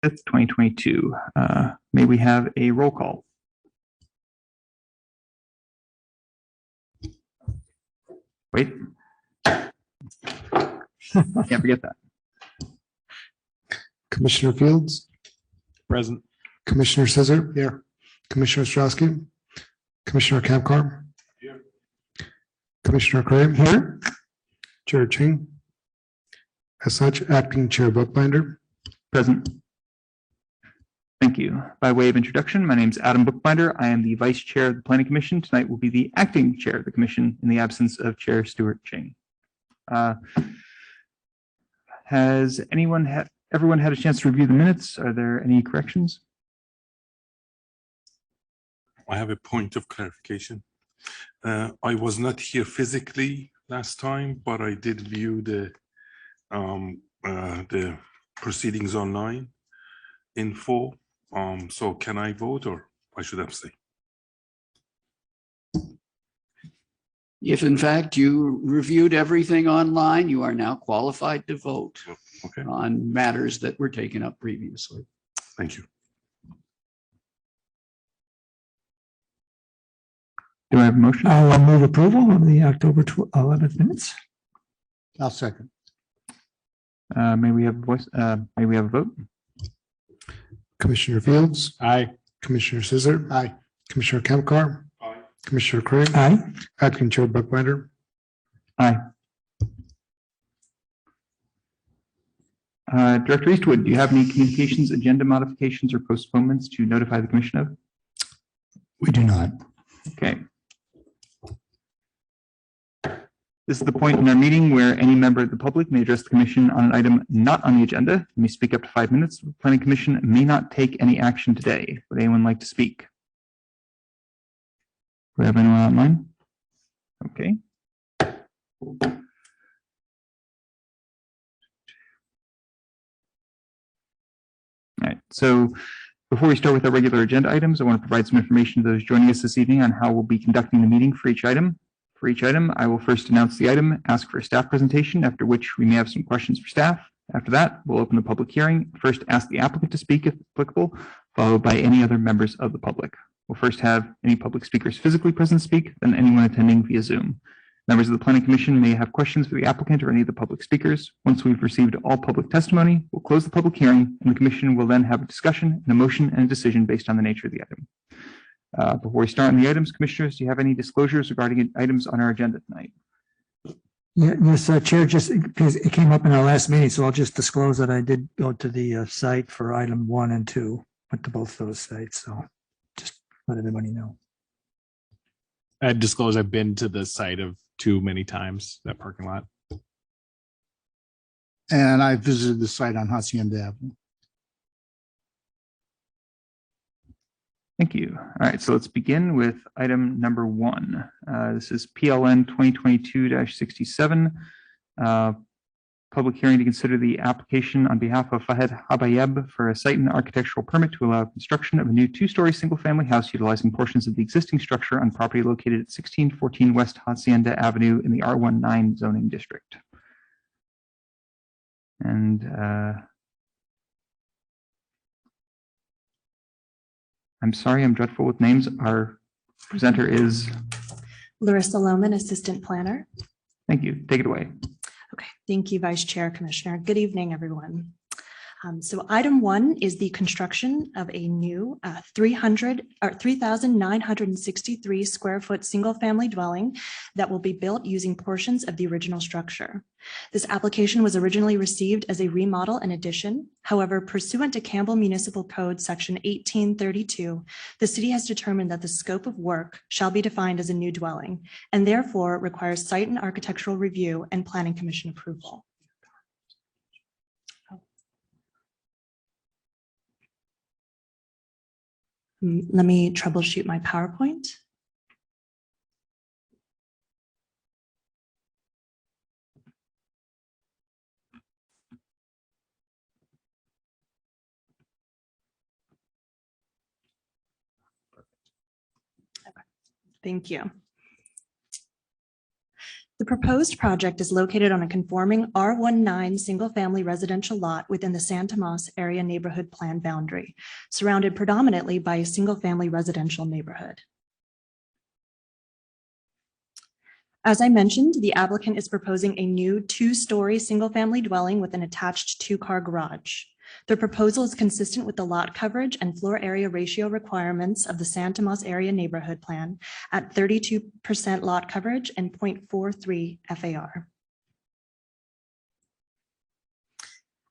5th, 2022. May we have a roll call? Wait. Can't forget that. Commissioner Fields. Present. Commissioner Scissor. Here. Commissioner Ostrowski. Commissioner Kamkar. Here. Commissioner Craig. Here. Chair Ching. As such, Acting Chair Bookbinder. Present. Thank you. By way of introduction, my name is Adam Bookbinder. I am the Vice Chair of the Planning Commission. Tonight will be the Acting Chair of the Commission in the absence of Chair Stuart Ching. Has everyone had a chance to review the minutes? Are there any corrections? I have a point of clarification. I was not here physically last time, but I did view the proceedings online in full. So can I vote or I should abstain? If in fact you reviewed everything online, you are now qualified to vote Okay, on matters that were taken up previously. thank you. Do I have a motion? I'll move approval of the October 11th minutes. I'll second. May we have a voice? May we have a vote? Commissioner Fields. Aye. Commissioner Scissor. Aye. Commissioner Kamkar. Aye. Commissioner Craig. Aye. Acting Chair Bookbinder. Aye. Director Eastwood, do you have any communications, agenda modifications, or postponements to notify the commission of? We do not. Okay. This is the point in our meeting where any member of the public may address the commission on an item not on the agenda. You may speak up to 5 minutes. The Planning Commission may not take any action today. Would anyone like to speak? Do we have anyone online? Okay. All right, so before we start with our regular agenda items, I want to provide some information to those joining us this evening on how we'll be conducting the meeting for each item. For each item, I will first announce the item, ask for a staff presentation, after which we may have some questions for staff. After that, we'll open the public hearing. First, ask the applicant to speak if applicable, followed by any other members of the public. We'll first have any public speakers physically present speak, then anyone attending via Zoom. Members of the Planning Commission may have questions for the applicant or any of the public speakers. Once we've received all public testimony, we'll close the public hearing, and the Commission will then have a discussion, and a motion, and a decision based on the nature of the item. Before we start on the items, Commissioners, do you have any disclosures regarding items on our agenda tonight? Yes, Chair, just because it came up in our last meeting, so I'll just disclose that I did go to the site for item 1 and 2, went to both those sites, so just let everybody know. I disclose I've been to the site of 2 many times, that parking lot. And I visited the site on Hacienda Avenue. Thank you. All right, so let's begin with item number 1. This is PLN 2022-67. Public hearing to consider the application on behalf of Fahed Habayeb for a site and architectural permit to allow construction of a new 2-story single-family house utilizing portions of the existing structure on property located at 1614 West Hacienda Avenue in the R19 zoning district. And I'm sorry, I'm dreadful with names. Our presenter is Larissa Lohman, Assistant Planner. Thank you. Take it away. Okay, thank you, Vice Chair, Commissioner. Good evening, everyone. So item 1 is the construction of a new 3,963 square foot single family dwelling that will be built using portions of the original structure. This application was originally received as a remodel and addition. However, pursuant to Campbell Municipal Code Section 1832, the city has determined that the scope of work shall be defined as a new dwelling and therefore requires site and architectural review and Planning Commission approval. Let me troubleshoot my PowerPoint. Okay. Thank you. The proposed project is located on a conforming R19 single-family residential lot within the San Tomas Area Neighborhood Plan boundary, surrounded predominantly by a single-family residential neighborhood. As I mentioned, the applicant is proposing a new 2-story single-family dwelling with an attached 2-car garage. The proposal is consistent with the lot coverage and floor area ratio requirements of the San Tomas Area Neighborhood Plan at 32% lot coverage and 0.43 FAR.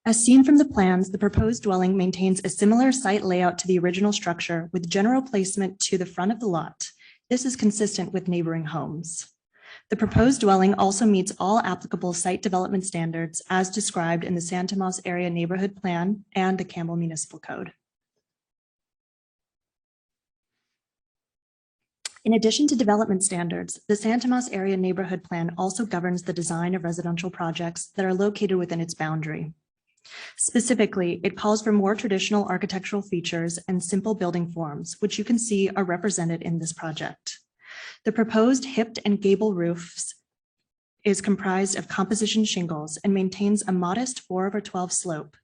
As seen from the plans, the proposed dwelling maintains a similar site layout to the original structure with general placement to the front of the lot. This is consistent with neighboring homes. The proposed dwelling also meets all applicable site development standards as described in the San Tomas Area Neighborhood Plan and the Campbell Municipal Code. In addition to development standards, the San Tomas Area Neighborhood Plan also governs the design of residential projects that are located within its boundary. Specifically, it calls for more traditional architectural features and simple building forms, which you can see are represented in this project. The proposed hipped and gable roofs is comprised of composition shingles and maintains a modest 4/12 slope,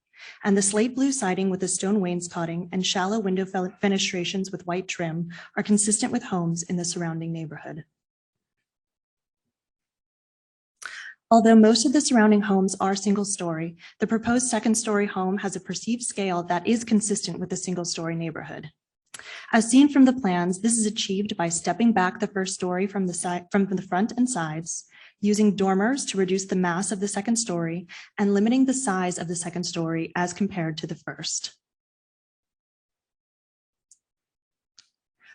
and the slate blue siding with a stone wainscoting and shallow window fenestrations with white trim are consistent with homes in the surrounding neighborhood. Although most of the surrounding homes are single-story, the proposed second-story home has a perceived scale that is consistent with the single-story neighborhood. As seen from the plans, this is achieved by stepping back the first story from the front and sides, using dormers to reduce the mass of the second story, and limiting the size of the second story as compared to the first.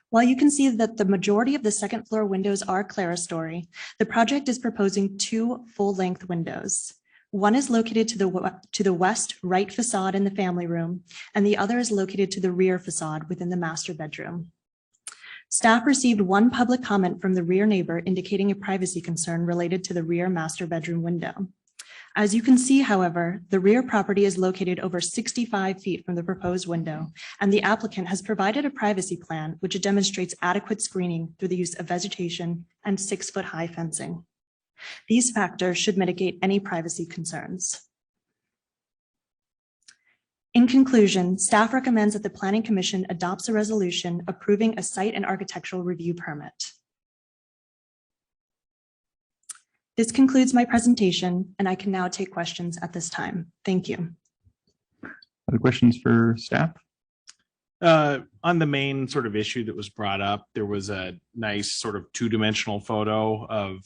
While you can see that the majority of the second floor windows are clerestory, the project is proposing 2 full-length windows. One is located to the west right facade in the family room, and the other is located to the rear facade within the master bedroom. Staff received 1 public comment from the rear neighbor indicating a privacy concern related to the rear master bedroom window. As you can see, however, the rear property is located over 65 feet from the proposed window, and the applicant has provided a privacy plan which demonstrates adequate screening through the use of vegetation and 6-foot-high fencing. These factors should mitigate any privacy concerns. In conclusion, staff recommends that the Planning Commission adopts a resolution approving a site and architectural review permit. This concludes my presentation, and I can now take questions at this time. Thank you. Other questions for staff? On the main sort of issue that was brought up, there was a nice sort of 2-dimensional photo of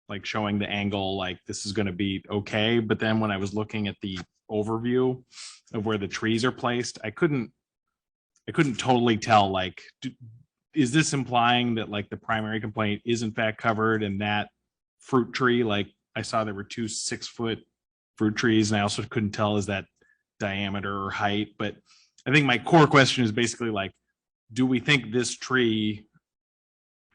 like showing the angle, like this is going to be okay. But then when I was looking at the overview of where the trees are placed, I couldn't totally tell, like, is this implying that like the primary complaint is in fact covered in that fruit tree? Like I saw there were 2 6-foot fruit trees, and I also couldn't tell is that diameter or height. But I think my core question is basically like, do we think this tree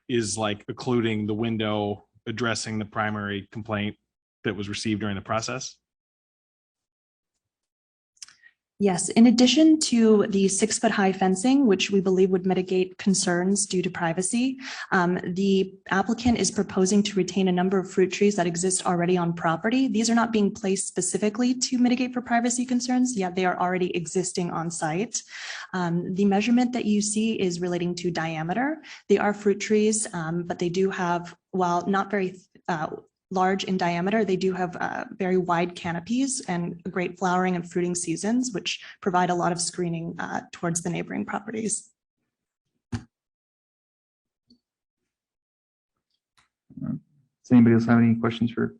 is like occluding the window addressing the primary complaint that was received during the process? Yes, in addition to the 6-foot-high fencing, which we believe would mitigate concerns due to privacy, the applicant is proposing to retain a number of fruit trees that exist already on property. These are not being placed specifically to mitigate for privacy concerns, yet they are already existing on site. The measurement that you see is relating to diameter. They are fruit trees, but they do have, while not very large in diameter, they do have very wide canopies and great flowering and fruiting seasons, which provide a lot of screening towards the neighboring properties. Does anybody else have any questions for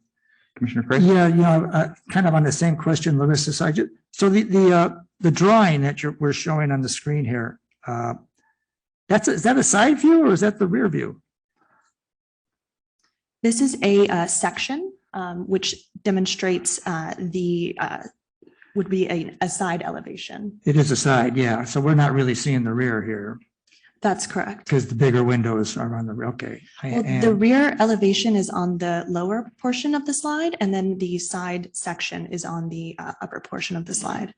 Commissioner Price? Yeah, kind of on the same question, Larissa. So the drawing that we're showing on the screen here, is that a side view or is that the rear view? This is a section which demonstrates would be a side elevation. It is a side, yeah. So we're not really seeing the rear here That's correct. because the bigger windows are on the rear. Okay. Well, And- the rear elevation is on the lower portion of the slide, and then the side section is on the upper portion of the slide.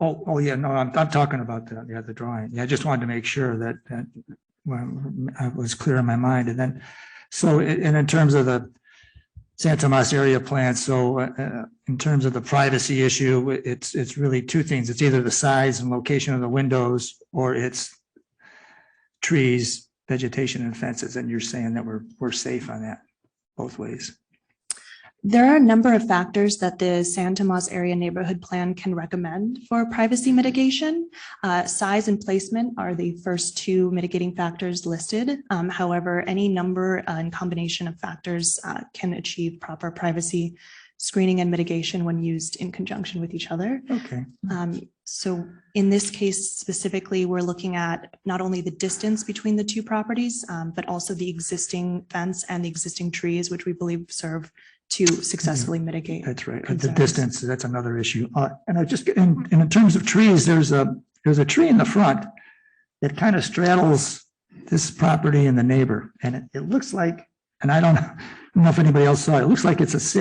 Oh, yeah, no, I'm talking about the drawing. Yeah, I just wanted to make sure that was clear in my mind. And then, so, and in terms of the San Tomas area plan, so in terms of the privacy issue, it's really two things. It's either the size and location of the windows, or it's trees, vegetation, and fences. And you're saying that we're safe on that both ways. There are a number of factors that the San Tomas Area Neighborhood Plan can recommend for privacy mitigation. Size and placement are the first two mitigating factors listed. However, any number and combination of factors can achieve proper privacy screening and mitigation when used in conjunction with each other. Okay. So in this case specifically, we're looking at not only the distance between the two properties, but also the existing fence and the existing trees, which we believe serve to successfully mitigate. That's right. The concerns. distance, that's another issue. And I just, and in terms of trees, there's a tree in the front that kind of straddles this property and the neighbor. And it looks like, and I don't know if anybody else saw it, it looks like it's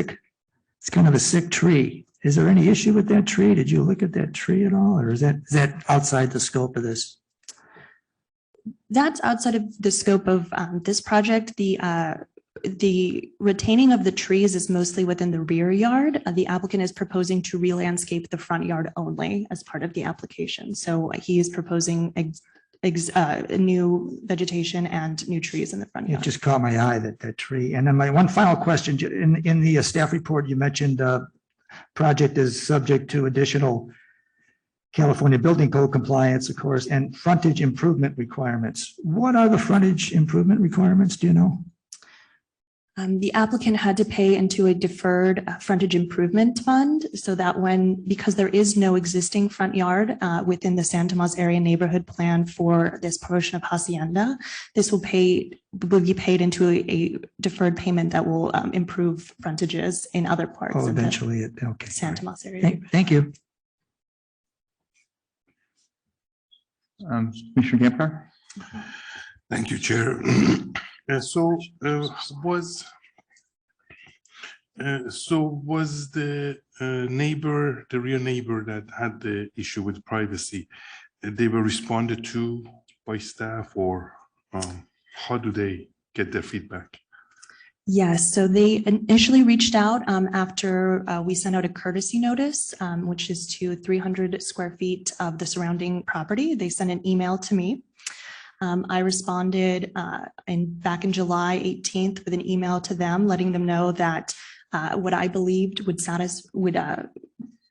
kind of a sick tree. Is there any issue with that tree? Did you look at that tree at all? Or is that outside the scope of this? That's outside of the scope of this project. The retaining of the trees is mostly within the rear yard. The applicant is proposing to re-landscape the front yard only as part of the application. So he is proposing new vegetation and new trees in the front It yard. just caught my eye, that tree. And then my one final question, in the staff report, you mentioned project is subject to additional California Building Code compliance, of course, and frontage improvement requirements. What are the frontage improvement requirements? Do you know? The applicant had to pay into a deferred frontage improvement fund so that because there is no existing front yard within the San Tomas Area Neighborhood Plan for this portion of Hacienda, this will be paid into a deferred payment that will improve frontages in other parts of Eventually, okay. the San Tomas area. Thank you. Commissioner Campcar? Thank you, Chair. Was the neighbor, the rear neighbor that had the issue with privacy, they were responded to by staff, or how do they get their feedback? Yes, so they initially reached out after we sent out a courtesy notice, which is to 300 square feet of the surrounding property. They sent an email to me. I responded back in July 18th with an email to them, letting them know that what I believed would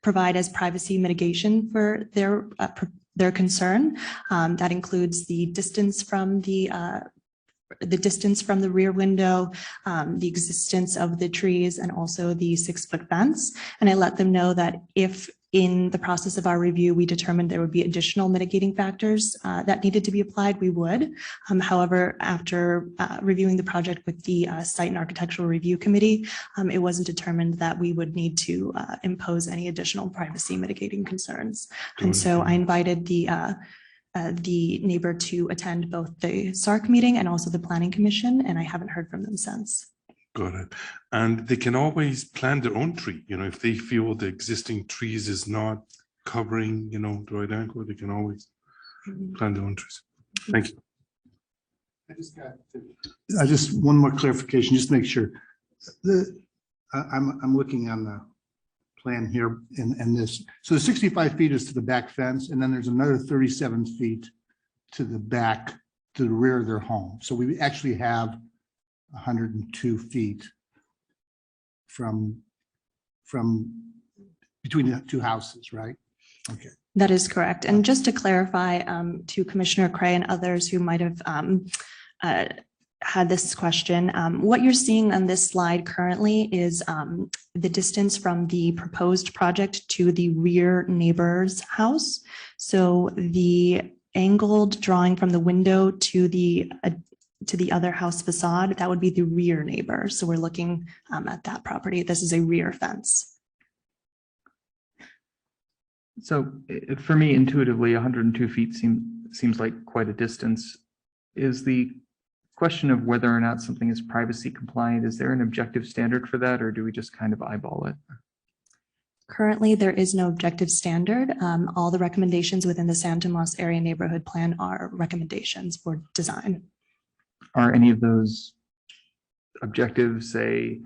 provide as privacy mitigation for their concern. That includes the distance from the rear window, the existence of the trees, and also the 6-foot fence. And I let them know that if in the process of our review, we determined there would be additional mitigating factors that needed to be applied, we would. However, after reviewing the project with the Site and Architectural Review Committee, it wasn't determined that we would need to impose any additional privacy mitigating concerns. And so I invited the neighbor to attend both the SARC meeting and also the Planning Commission, and I haven't heard from them since. Got it. And they can always plant their own tree, if they feel the existing trees is not covering, the right angle, they can always plant their own trees. Thank you. I just one more clarification, just to make sure. I'm looking on the plan here and this. So the 65 feet is to the back fence, and then there's another 37 feet to the back, to the rear of their home. So we actually have 102 feet from between the two houses, right? Okay. That is correct. And just to clarify to Commissioner Cray and others who might have had this question, what you're seeing on this slide currently is the distance from the proposed project to the rear neighbor's house. So the angled drawing from the window to the other house facade, that would be the rear neighbor. So we're looking at that property. This is a rear fence. So for me, intuitively, 102 feet seems like quite a distance. Is the question of whether or not something is privacy compliant, is there an objective standard for that, or do we just kind of eyeball it? Currently, there is no objective standard. All the recommendations within the San Tomas Area Neighborhood Plan are recommendations for design. Are any of those objectives, say,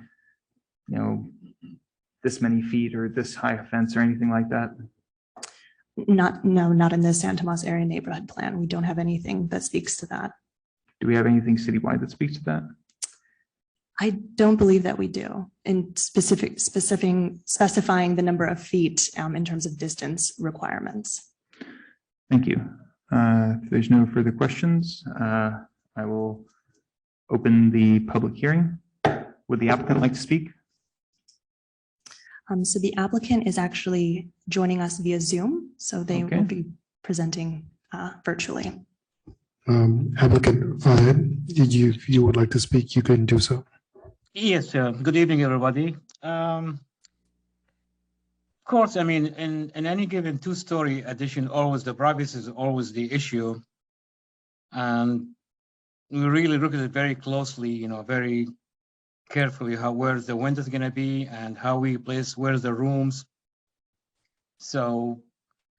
this many feet or this high a fence or anything like that? Not in the San Tomas Area Neighborhood Plan. We don't have anything that speaks to that. Do we have anything citywide that speaks to that? I don't believe that we do in specifying the number of feet in terms of distance requirements. Thank you. If there's no further questions, I will open the public hearing. Would the applicant like to speak? So the applicant is actually joining us via Zoom, so they Okay. will be presenting virtually. Applicant Fahad, if you would like to speak, you can do so. Yes, good evening, everybody. Of course, I mean, in any given two-story addition, always the privacy is always the issue. And we really look at it very closely, very carefully, where's the windows going to be and how we place, where's the rooms. So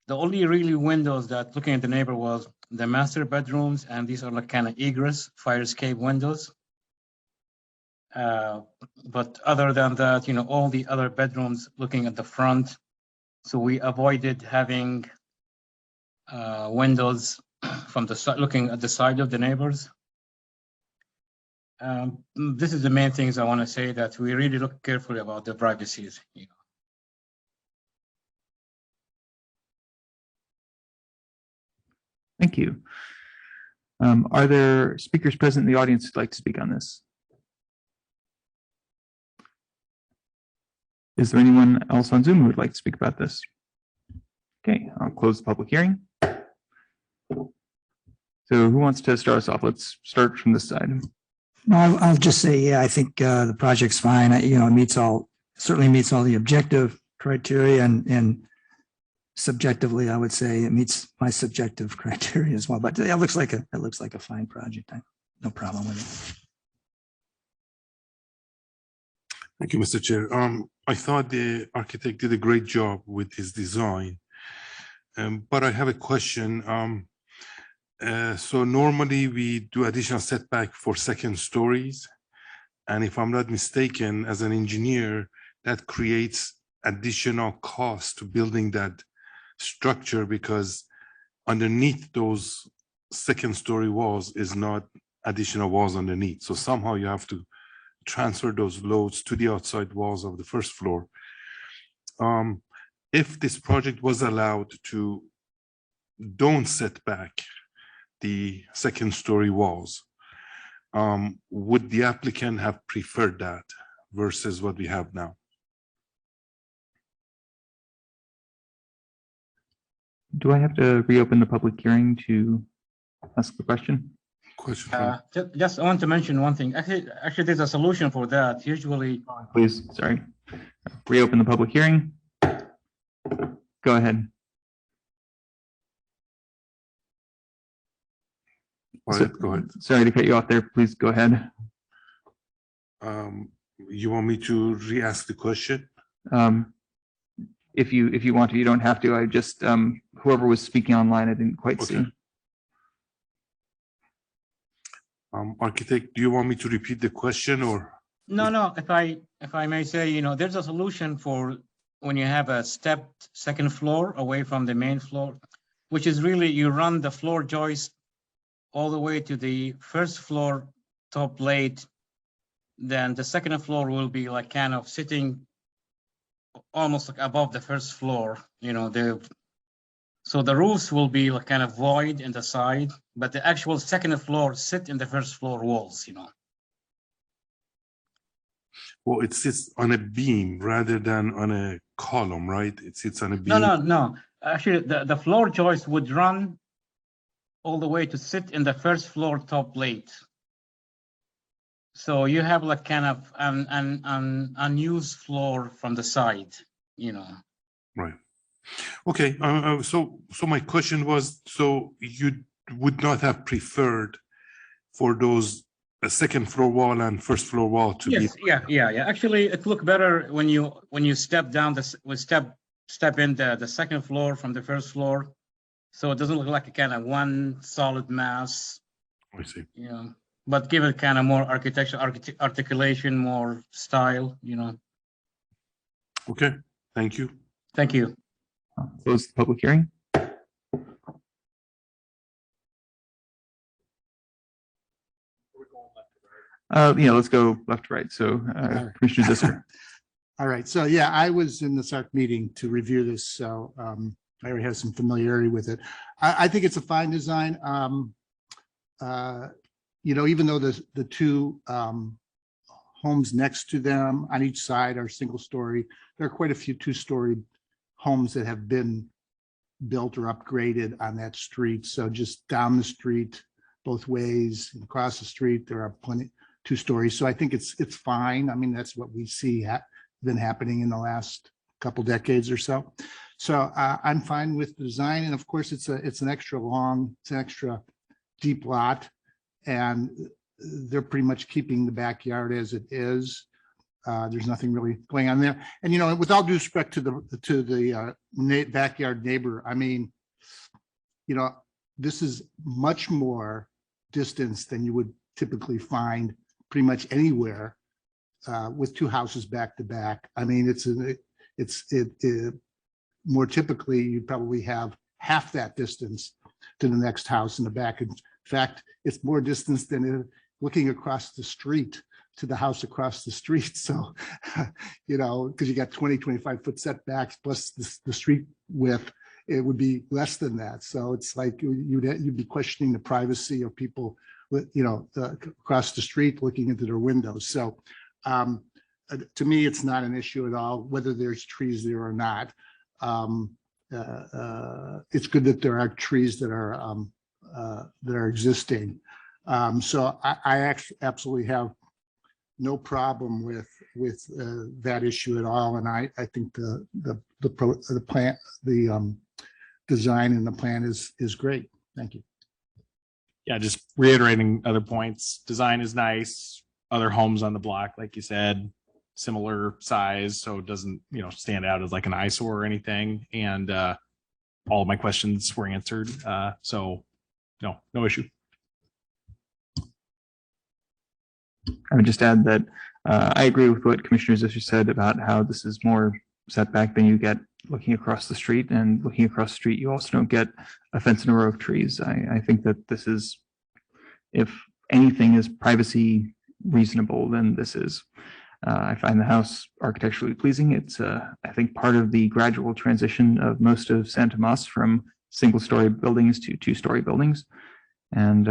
the only really windows that looking at the neighbor was the master bedrooms, and these are like kind of egress, fire escape windows. But other than that, all the other bedrooms looking at the front. So we avoided having windows from the side, looking at the side of the neighbors. This is the main things I want to say, that we really look carefully about the privacies. Thank you. Are there speakers present in the audience who'd like to speak on this? Is there anyone else on Zoom who would like to speak about this? Okay, I'll close the public hearing. So who wants to start us off? Let's start from this side. No, I'll just say, yeah, I think the project's fine. It certainly meets all the objective criteria, and subjectively, I would say it meets my subjective criteria as well. But it looks like a fine project. No problem with it. Thank you, Mr. Chair. I thought the architect did a great job with his design, but I have a question. So normally we do additional setback for second stories, and if I'm not mistaken, as an engineer, that creates additional cost to building that structure, because underneath those second story walls is not additional walls underneath. So somehow you have to transfer those loads to the outside walls of the first floor. If this project was allowed to don't set back the second story walls, would the applicant have preferred that versus what we have now? Do I have to reopen the public hearing to ask the question? Just I want to mention one thing. Actually, there's a solution for that. Usually, Please, sorry. Reopen the public hearing. Go ahead. Go ahead. Sorry to cut you off there. Please go ahead. You want me to re-ask the question? If you want to, you don't have to. I just whoever was speaking online, I didn't quite see. Architect, do you want me to repeat the question, or? no. If I may say, there's a solution for when you have a stepped second floor away from the main floor, which is really you run the floor joist all the way to the first floor top plate. Then the second floor will be like kind of sitting almost like above the first floor. So the roofs will be like kind of void in the side, but the actual second floor sit in the first floor walls. Well, it sits on a beam rather than on a column, right? It sits on a beam. No. Actually, the floor joist would run all the way to sit in the first floor top plate. So you have like kind of an unused floor from the side, Right. Okay. So my question was, so you would not have preferred for those a second floor wall and first floor wall to be. Yes, yeah. Actually, it look better when you step down step in the second floor from the first floor. So it doesn't look like a kind of one solid mass, I see. you know, but give it kind of more architecture, articulation, more style, you know. Okay, thank you. Thank you. Close the public hearing. Let's go left to right. So Commissioner Zisker. All right, so yeah, I was in the SARC meeting to review this, so I already have some familiarity with it. I think it's a fine design. Even though the two homes next to them on each side are single story, there are quite a few two-story homes that have been built or upgraded on that street. So just down the street, both ways, and across the street, there are plenty two stories. So I think it's fine. I mean, that's what we see been happening in the last couple decades or so. So I'm fine with the design. And of course, it's an extra deep lot, and they're pretty much keeping the backyard as it is. There's nothing really going on there. And, with all due respect to the backyard neighbor, I mean, this is much more distance than you would typically find pretty much anywhere with two houses back to back. I mean, it more typically you probably have half that distance to the next house in the back. In fact, it's more distance than looking across the street to the house across the street. So, because you got 20, 25 foot setbacks plus the street width, it would be less than that. So it's like you'd be questioning the privacy of people with, across the street looking into their windows. So to me, it's not an issue at all, whether there's trees there or not. It's good that there are trees that are existing. So I absolutely have no problem with that issue at all. And I think the plan, the design and the plan is great. Thank you. Yeah, just reiterating other points. Design is nice. Other homes on the block, like you said, similar size, so it doesn't, stand out as like an eyesore or anything. And all of my questions were answered. So no issue. I would just add that I agree with what Commissioner Zisser said about how this is more setback than you get looking across the street, and looking across the street, you also don't get a fence and a row of trees. I think that this is, if anything is privacy reasonable, then this is. I find the house architecturally pleasing. It's, I think, part of the gradual transition of most of San Tomas from single-story buildings to two-story buildings. And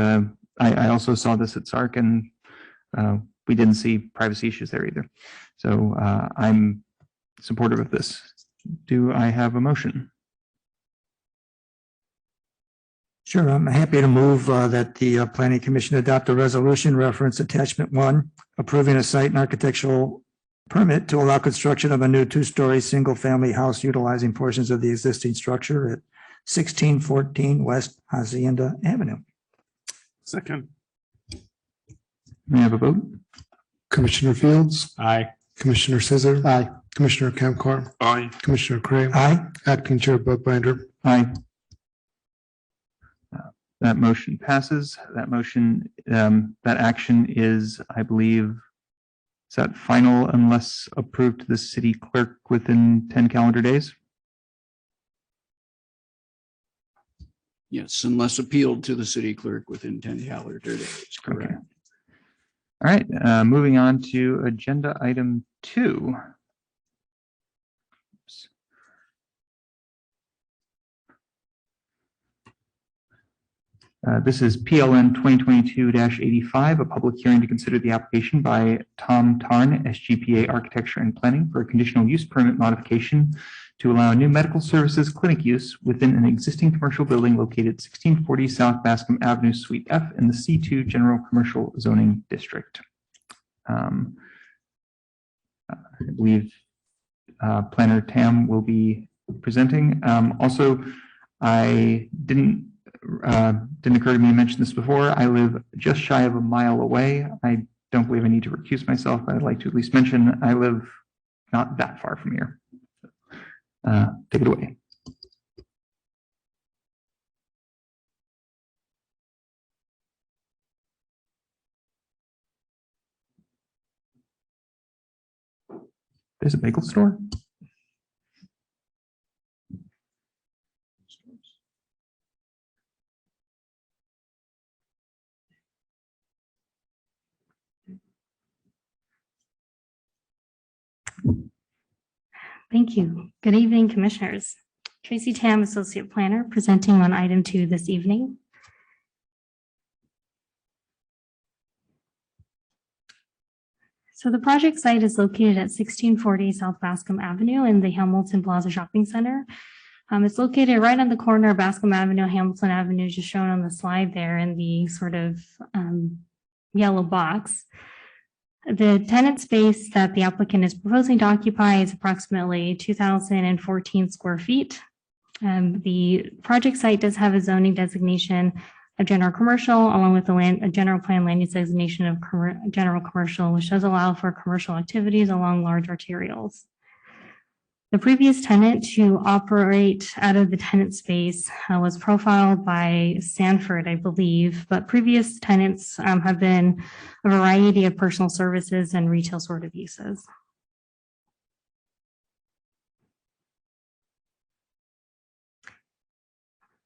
I also saw this at SARC, and we didn't see privacy issues there either. So I'm supportive of this. Do I have a motion? Sure, I'm happy to move that the Planning Commission adopt a resolution reference attachment 1, approving a site and architectural permit to allow construction of a new two-story single-family house utilizing portions of the existing structure at 1614 West Hacienda Avenue. Second. May I have a vote? Commissioner Fields, Aye. Commissioner Scissor, Aye. Commissioner Kamkar, Aye. Commissioner Craig, Aye. Acting Chair Buckbinder. Aye. That motion passes. That motion, that action is, I believe, is that final unless approved to the city clerk within 10 calendar days? Yes, unless appealed to the city clerk within 10 calendar days. Correct. Okay. All right, moving on to agenda item 2. This is PLN 2022-85, a public hearing to consider the application by Tom Tarn, SGPA Architecture and Planning, for a conditional use permit modification to allow new medical services clinic use within an existing commercial building located 1640 South Bascom Avenue, Suite F in the C2 General Commercial Zoning District. I believe Planner Tam will be presenting. Also, I didn't didn't occur to me to mention this before. I live just shy of a mile away. I don't believe I need to recuse myself, but I'd like to at least mention I live not that far from here. Take it away. There's a bagel store. Thank you. Good evening, Commissioners. Tracy Tam, Associate Planner, presenting on item 2 this evening. So the project site is located at 1640 South Bascom Avenue in the Hamilton Plaza Shopping Center. It's located right on the corner of Bascom Avenue, Hamilton Avenue, just shown on the slide there in the sort of yellow box. The tenant space that the applicant is proposing to occupy is approximately 2,014 square feet. The project site does have a zoning designation of general commercial, along with a general plan land use designation of general commercial, which does allow for commercial activities along large arterials. The previous tenant to operate out of the tenant space was profiled by Sanford, I believe, but previous tenants have been a variety of personal services and retail sort of uses.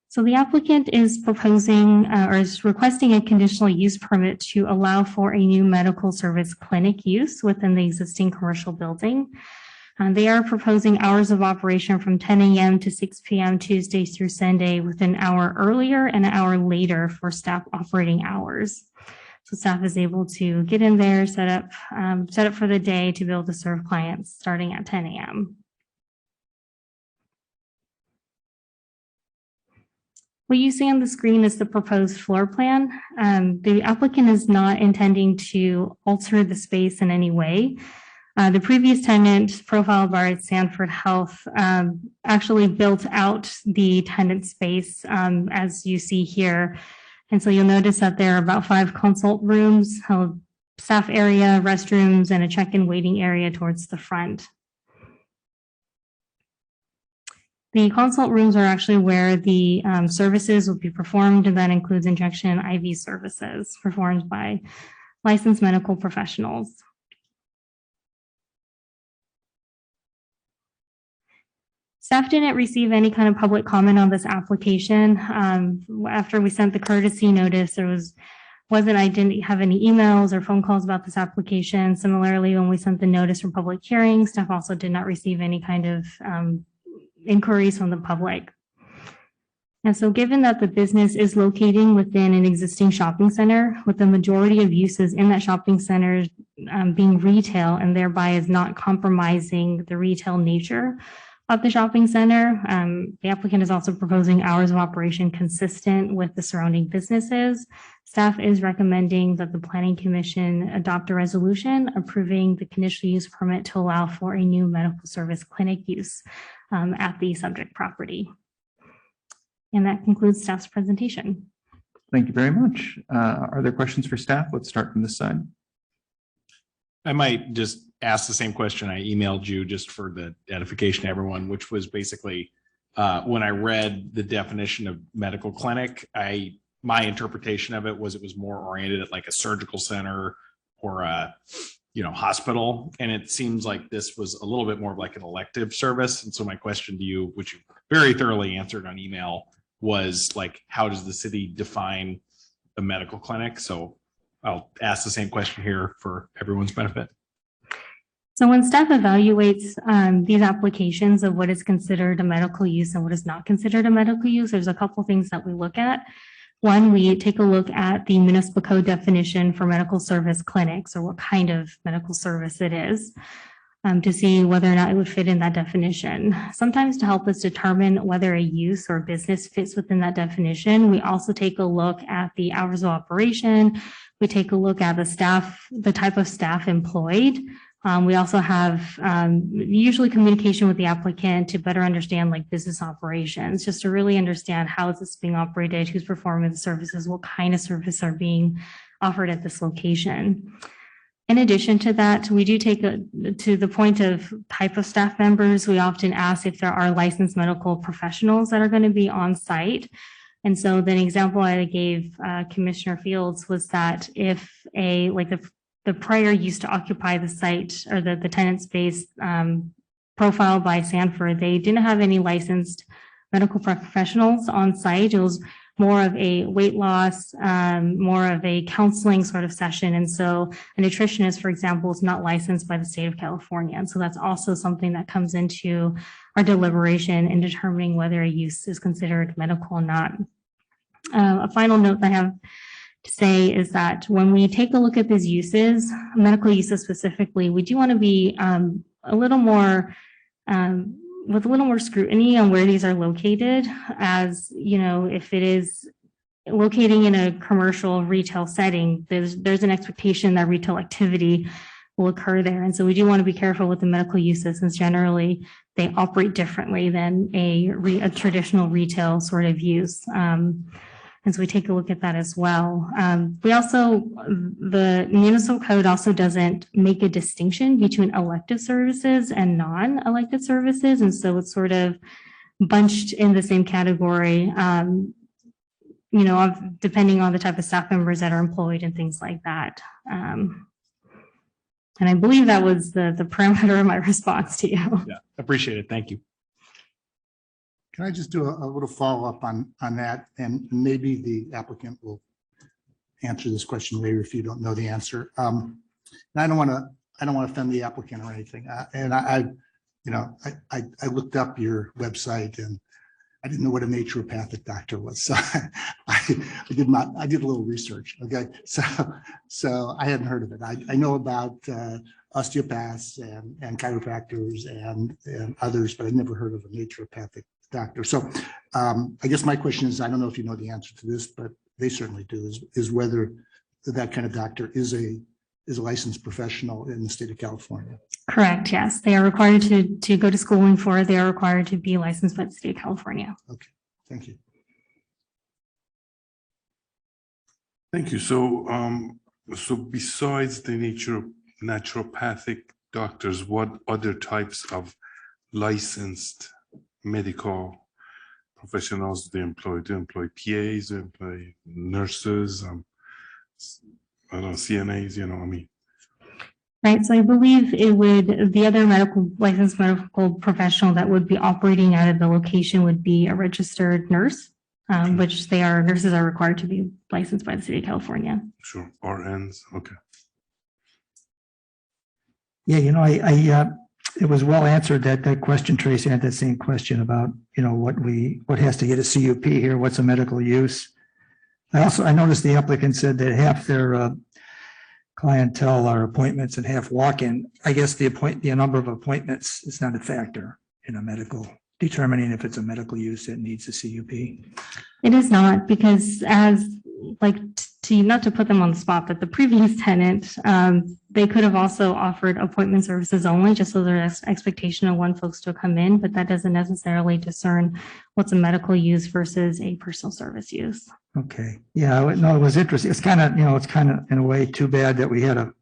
So the applicant is proposing or is requesting a conditional use permit to allow for a new medical service clinic use within the existing commercial building. They are proposing hours of operation from 10 a.m. to 6 p.m. Tuesday through Sunday, with an hour earlier and an hour later for staff operating hours. So staff is able to get in there, set up for the day to be able to serve clients starting at 10 a.m. What you see on the screen is the proposed floor plan. The applicant is not intending to alter the space in any way. The previous tenant, profiled by Sanford Health, actually built out the tenant space as you see here. And so you'll notice that there are about 5 consult rooms, staff area, restrooms, and a check-in waiting area towards the front. The consult rooms are actually where the services will be performed, and that includes injection and IV services performed by licensed medical professionals. Staff didn't receive any kind of public comment on this application. After we sent the courtesy notice, I didn't have any emails or phone calls about this application. Similarly, when we sent the notice for public hearing, staff also did not receive any kind of inquiries from the public. And so given that the business is locating within an existing shopping center, with the majority of uses in that shopping center being retail, and thereby is not compromising the retail nature of the shopping center, the applicant is also proposing hours of operation consistent with the surrounding businesses. Staff is recommending that the Planning Commission adopt a resolution approving the conditional use permit to allow for a new medical service clinic use at the subject property. And that concludes staff's presentation. Thank you very much. Are there questions for staff? Let's start from this side. I might just ask the same question I emailed you just for the edification of everyone, which was basically when I read the definition of medical clinic, my interpretation of it was more oriented at like a surgical center or a hospital, and it seems like this was a little bit more of like an elective service. And so my question to you, which you very thoroughly answered on email, was like, how does the city define a medical clinic? So I'll ask the same question here for everyone's benefit. So when staff evaluates these applications of what is considered a medical use and what is not considered a medical use, there's a couple things that we look at. One, we take a look at the municipal code definition for medical service clinics, or what kind of medical service it is, to see whether or not it would fit in that definition. Sometimes to help us determine whether a use or business fits within that definition, we also take a look at the hours of operation. We take a look at the type of staff employed, We also have usually communication with the applicant to better understand like business operations, just to really understand how is this being operated, who's performing the services, what kind of services are being offered at this location. In addition to that, we do take to the point of type of staff members. We often ask if there are licensed medical professionals that are going to be on site. And so the example I gave Commissioner Fields was that if the prior used to occupy the site or the tenant space profiled by Sanford, they didn't have any licensed medical professionals on site. It was more of a weight loss, more of a counseling sort of session. And so a nutritionist, for example, is not licensed by the state of California. And so that's also something that comes into our deliberation in determining whether a use is considered medical or not. A final note I have to say is that when we take a look at these uses, medical uses specifically, we do want to be a little more with a little more scrutiny on where these are located, as you know, if it is locating in a commercial retail setting, there's an expectation that retail activity will occur there. And so we do want to be careful with the medical uses, since generally they operate differently than a traditional retail sort of use. And so we take a look at that as well. We also, the municipal code also doesn't make a distinction between elective services and non-elective services. And so it's sort of bunched in the same category, you know, depending on the type of staff members that are employed and things like that. And I believe that was the parameter of my response to you. Yeah, appreciate it. Thank you. Can I just do a little follow-up on that? And maybe the applicant will answer this question later if you don't know the answer. And I don't want to offend the applicant or anything. And I looked up your website and I didn't know what a naturopathic doctor was. So I did a little research. Okay. So I hadn't heard of it. I know about osteopaths and chiropractors and others, but I never heard of a naturopathic doctor. So I guess my question is, I don't know if you know the answer to this, but they certainly do, is whether that kind of doctor is a licensed professional in the state of California. Correct. Yes. They are required to go to schooling for it. They are required to be licensed by the state of California. Okay. Thank you. Thank you. So, so besides the naturopathic doctors, what other types of licensed medical professionals do they employ? Do they employ PAs? Do they employ nurses? I don't know, CNAs, you know, I mean. Right. So I believe the other licensed medical professional that would be operating out of the location would be a registered nurse, which nurses are required to be licensed by the state of California. Sure. RNs. Okay. Yeah, you know, it was well answered, that question. Tracy had that same question about, you know, what has to get a CUP here, what's a medical use. I noticed the applicant said that half their clientele are appointments and half walk-in. I guess the number of appointments is not a factor in a medical, determining if it's a medical use that needs a CUP. It is not, because not to put them on the spot, but the previous tenant, they could have also offered appointment services only, just so there's expectation of one folks to come in, but that doesn't necessarily discern what's a medical use versus a personal service use. Okay. Yeah, no, it was interesting. It's kind of in a way too bad that we had to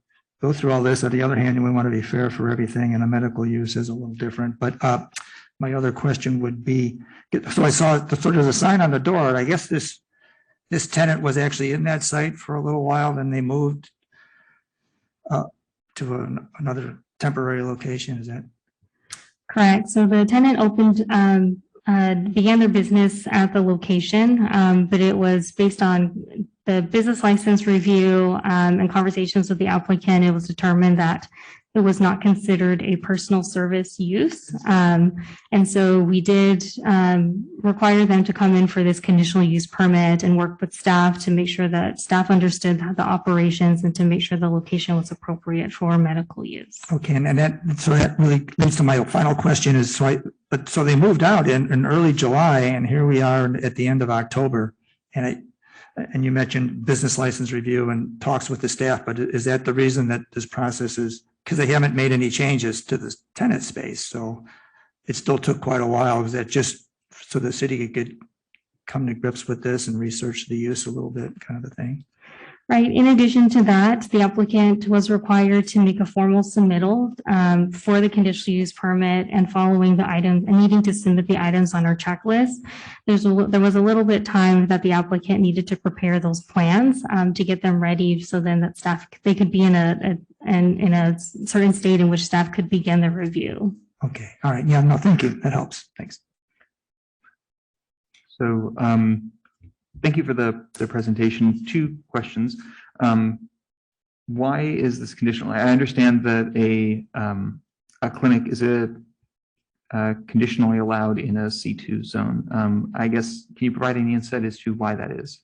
go through all this. On the other hand, we want to be fair for everything, and a medical use is a little different. But my other question would be, so I saw there's a sign on the door, and I guess this tenant was actually in that site for a little while, then they moved to another temporary location. Is that correct? So the tenant began their business at the location, but it was based on the business license review and conversations with the applicant. It was determined that it was not considered a personal service use. And so we did require them to come in for this conditional use permit and work with staff to make sure that staff understood the operations and to make sure the location was appropriate for medical use. okay? And that really leads to my final question is, so they moved out in early July, and here we are at the end of October, and you mentioned business license review and talks with the staff, but is that the reason that this process is because they haven't made any changes to the tenant space, so it still took quite a while. Was that just so the city could come to grips with this and research the use a little bit, kind of a thing? Right. In addition to that, the applicant was required to make a formal submittal for the conditional use permit and following the items and needing to submit the items on our checklist. There was a little bit time that the applicant needed to prepare those plans to get them ready, so then that staff, they could be in a certain state in which staff could begin the review. Okay. All right. Yeah. No, thank you. That helps. Thanks. So thank you for the presentation. 2 questions. Why is this conditional? I understand that a clinic is conditionally allowed in a C2 zone. I guess, can you provide any insight as to why that is?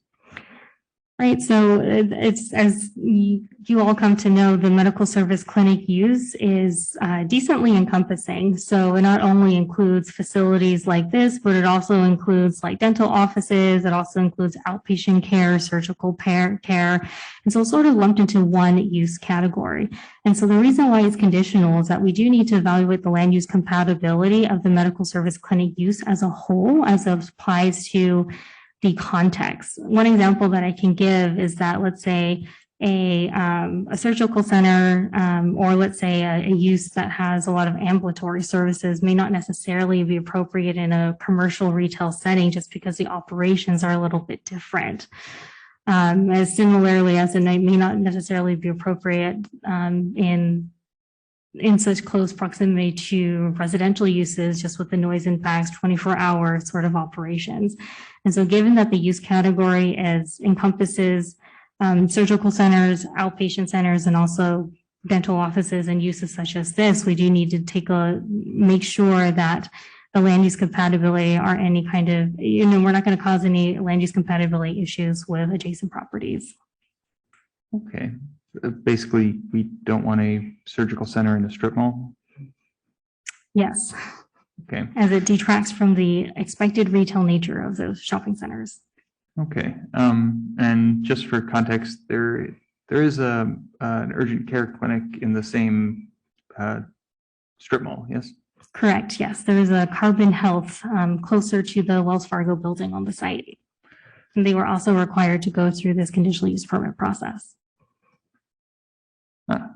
Right. So it's, as you all come to know, the medical service clinic use is decently encompassing. So it not only includes facilities like this, but it also includes like dental offices. It also includes outpatient care, surgical care. And so it's sort of lumped into one use category. And so the reason why it's conditional is that we do need to evaluate the land use compatibility of the medical service clinic use as a whole, as it applies to the context. One example that I can give is that, let's say a surgical center, or let's say a use that has a lot of ambulatory services may not necessarily be appropriate in a commercial retail setting, just because the operations are a little bit different. As similarly as it may not necessarily be appropriate in such close proximity to residential uses, just with the noise impacts, 24-hour sort of operations. And so given that the use category encompasses surgical centers, outpatient centers, and also dental offices and uses such as this, we do need to make sure that the land use compatibility are any kind of, we're not going to cause any land use compatibility issues with adjacent properties. Okay. Basically, we don't want a surgical center in a strip mall. Yes. Okay. As it detracts from the expected retail nature of those shopping centers. Okay. And just for context, there is an urgent care clinic in the same strip mall. Yes. Correct. Yes, there is a Carbon Health closer to the Wells Fargo building on the site. And they were also required to go through this conditional use permit process.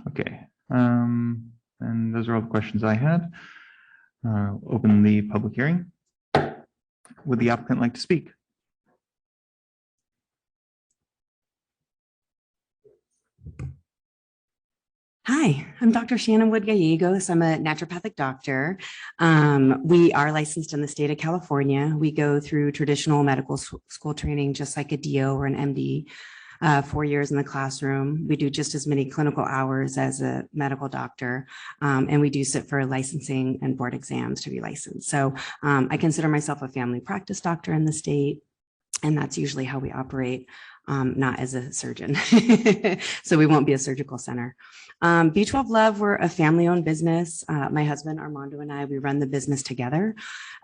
Okay. And those are all the questions I had. Open the public hearing. Would the applicant like to speak? Hi, I'm Dr. Shannon Wood Gallegos. I'm a naturopathic doctor. We are licensed in the state of California. We go through traditional medical school training, just like a DO or an MD. 4 years in the classroom. We do just as many clinical hours as a medical doctor, and we do sit for licensing and board exams to be licensed. So I consider myself a family practice doctor in the state, and that's usually how we operate, not as a surgeon. So we won't be a surgical center. B12 Love, we're a family-owned business. My husband Armando and I, we run the business together.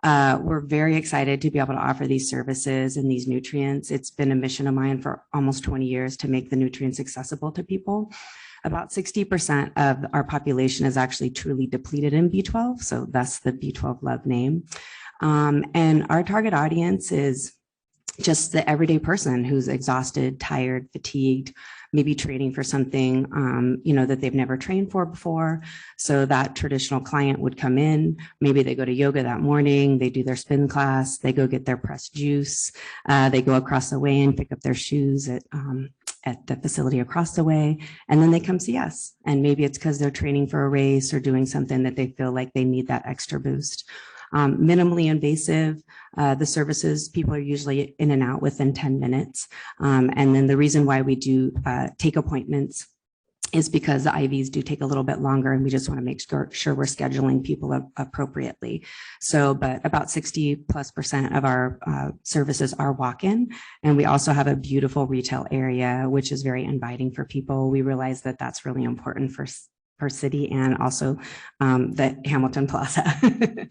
We're very excited to be able to offer these services and these nutrients. It's been a mission of mine for almost 20 years to make the nutrients accessible to people. About 60% of our population is actually truly depleted in B12, so that's the B12 Love name. And our target audience is just the everyday person who's exhausted, tired, fatigued, maybe training for something, that they've never trained for before. So that traditional client would come in, maybe they go to yoga that morning, they do their spin class, they go get their pressed juice, they go across the way and pick up their shoes at the facility across the way, and then they come see us. And maybe it's because they're training for a race or doing something that they feel like they need that extra boost. Minimally invasive, the services, people are usually in and out within 10 minutes. And then the reason why we do take appointments is because the IVs do take a little bit longer, and we just want to make sure we're scheduling people appropriately. So, but about 60+% of our services are walk-in, and we also have a beautiful retail area, which is very inviting for people. We realize that that's really important for per city and also the Hamilton Plaza.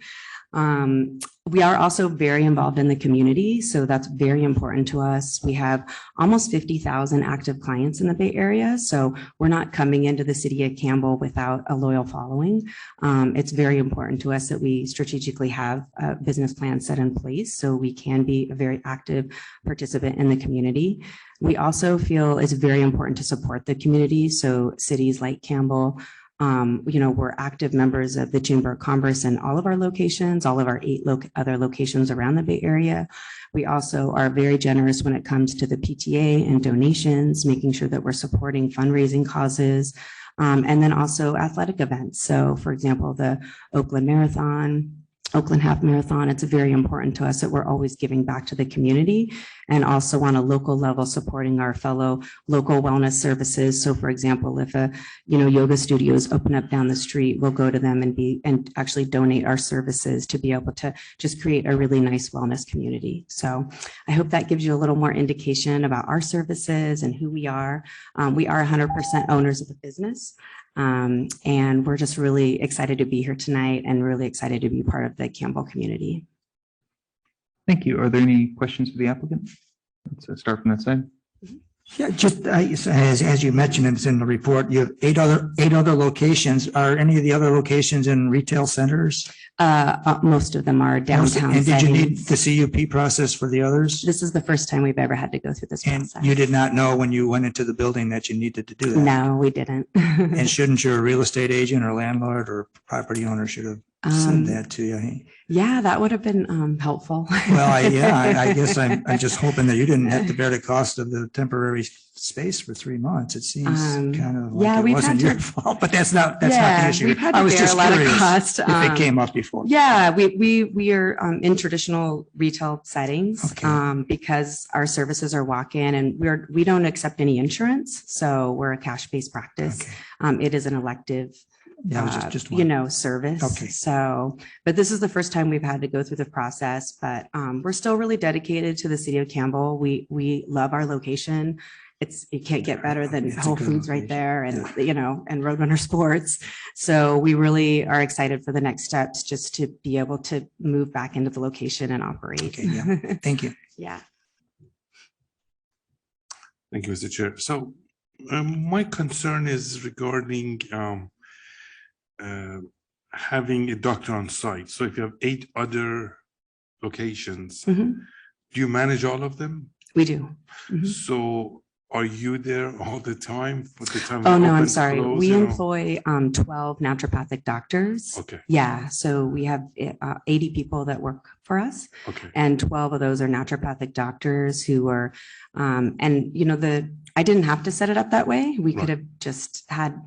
We are also very involved in the community, so that's very important to us. We have almost 50,000 active clients in the Bay Area, so we're not coming into the city of Campbell without a loyal following. It's very important to us that we strategically have a business plan set in place so we can be a very active participant in the community. We also feel it's very important to support the community, so cities like Campbell, we're active members of the Chamber of Commerce in all of our locations, all of our 8 other locations around the Bay Area. We also are very generous when it comes to the PTA and donations, making sure that we're supporting fundraising causes, and then also athletic events. So for example, the Oakland Half Marathon, it's very important to us that we're always giving back to the community and also on a local level supporting our fellow local wellness services. So for example, if yoga studios open up down the street, we'll go to them and actually donate our services to be able to just create a really nice wellness community. So I hope that gives you a little more indication about our services and who we are. We are 100% owners of the business. And we're just really excited to be here tonight and really excited to be part of the Campbell community. Thank you. Are there any questions for the applicant? Let's start from that side. Yeah, just as you mentioned, it's in the report, you have eight other locations. Are any of the other locations in retail centers? Most of them are downtown. And did you need settings. the CUP process for the others? This is the first time we've ever had to go through this And process. you did not know when you went into the building that you needed to do that? No, we didn't. And shouldn't your real estate agent or landlord or property owner should have said that to you? Yeah, that would have been helpful. Well, I guess I'm just hoping that you didn't have to bear the cost of the temporary space for 3 months. It seems kind of like it we've wasn't had your fault, but that's not the issue. We've had I to was bear just a lot of curious cost. if it came up before. Yeah, we are in traditional retail settings Okay. because our services are walk-in and we don't accept any insurance, so we're a cash-based practice. Okay. It is an elective. Yeah, I was just wondering. Service. Okay. So, but this is the first time we've had to go through the process, but we're still really dedicated to the city of Campbell. We love our location. You can't get better than It's a Whole good Foods right location. there and Roadrunner Sports. So we really are excited for the next steps just to be able to move back into the location and operate. Okay, yeah. Thank you. Yeah. Thank you, Mr. Chair. So my concern is regarding having a doctor on site. So if you have 8 other locations, Mhm. do you manage all of them? We do. Mhm. So are you there all the time for the time? Oh, they no, I'm open, sorry. close, We you know? employ 12 naturopathic doctors. Okay, Yeah, so we have 80 people that work for us, okay, and 12 of those are naturopathic doctors who are, I didn't have to set it up that way. We could Right. have just had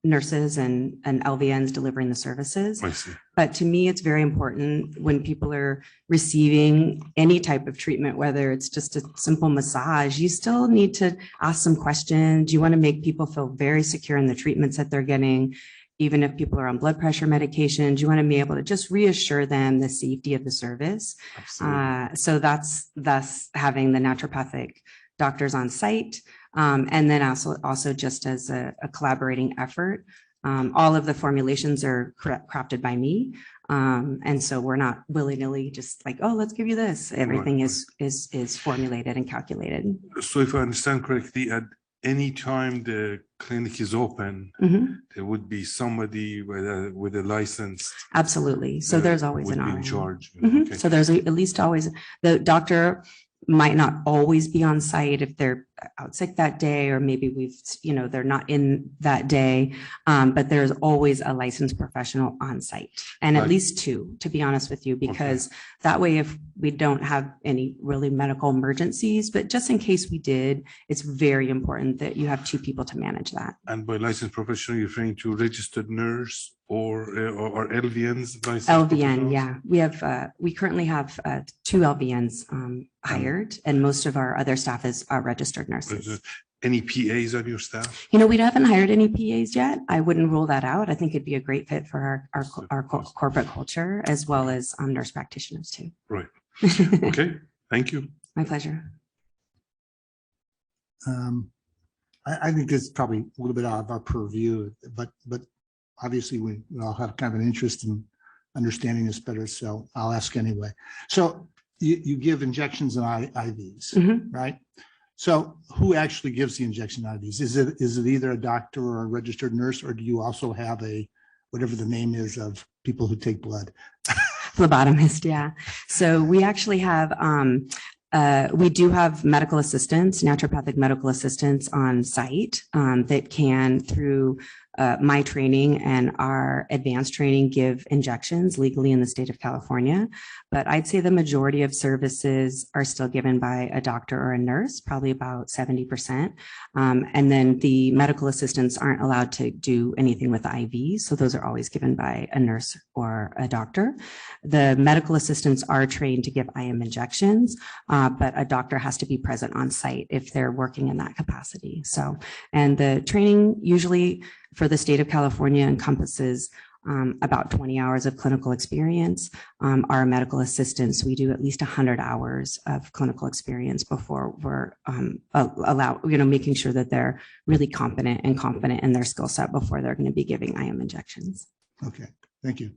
nurses and LVNs delivering the services. I see. But to me, it's very important when people are receiving any type of treatment, whether it's just a simple massage, you still need to ask some questions. You want to make people feel very secure in the treatments that they're getting. Even if people are on blood pressure medications, you want to be able to just reassure them the safety of the service. Absolutely. So that's thus having the naturopathic doctors on site. And then also just as a collaborating effort, all of the formulations are crafted by me. And so we're not willy-nilly just like, oh, let's give you this. Everything is formulated and calculated. So if I understand correctly, at any time the clinic is open, Mhm. there would be somebody with a license. Absolutely. So there's always would an be in RN. charge. Mhm. Okay. So there's at least always, the doctor might not always be on site if they're out sick that day, or maybe they're not in that day. But there's always a licensed professional on site, and at Right. least 2, to be honest with you, because that way, if we don't have any really medical emergencies, but just in case we did, it's very important that you have 2 people to manage that. And by licensed professional, you're referring to registered nurse or LVNs? licensed LVN, professionals? yeah. We currently have 2 LVNs hired, and most of our other staff is registered nurses. Any PAs on your staff? We haven't hired any PAs yet. I wouldn't rule that out. I think it'd be a great fit for our corporate culture as well as nurse practitioners too. Right. Okay, thank you. My pleasure. I think this is probably a little bit out of our purview, but obviously we all have kind of an interest in understanding this better, so I'll ask anyway. So you give injections and IVs, right? So who actually gives the injection IVs? Is it either a doctor or a registered nurse, or do you also have a, whatever the name is of people who take blood? Phlebotomist, yeah. So we actually have, we do have medical assistants, naturopathic medical assistants on site that can, through my training and our advanced training, give injections legally in the state of California. But I'd say the majority of services are still given by a doctor or a nurse, probably about 70%. And then the medical assistants aren't allowed to do anything with IVs. So those are always given by a nurse or a doctor. The medical assistants are trained to give IM injections, but a doctor has to be present on site if they're working in that capacity. So, and the training usually for the state of California encompasses about 20 hours of clinical experience. Our medical assistants, we do at least 100 hours of clinical experience before we're making sure that they're really competent and confident in their skill set before they're going to be giving IM injections. Okay, thank you.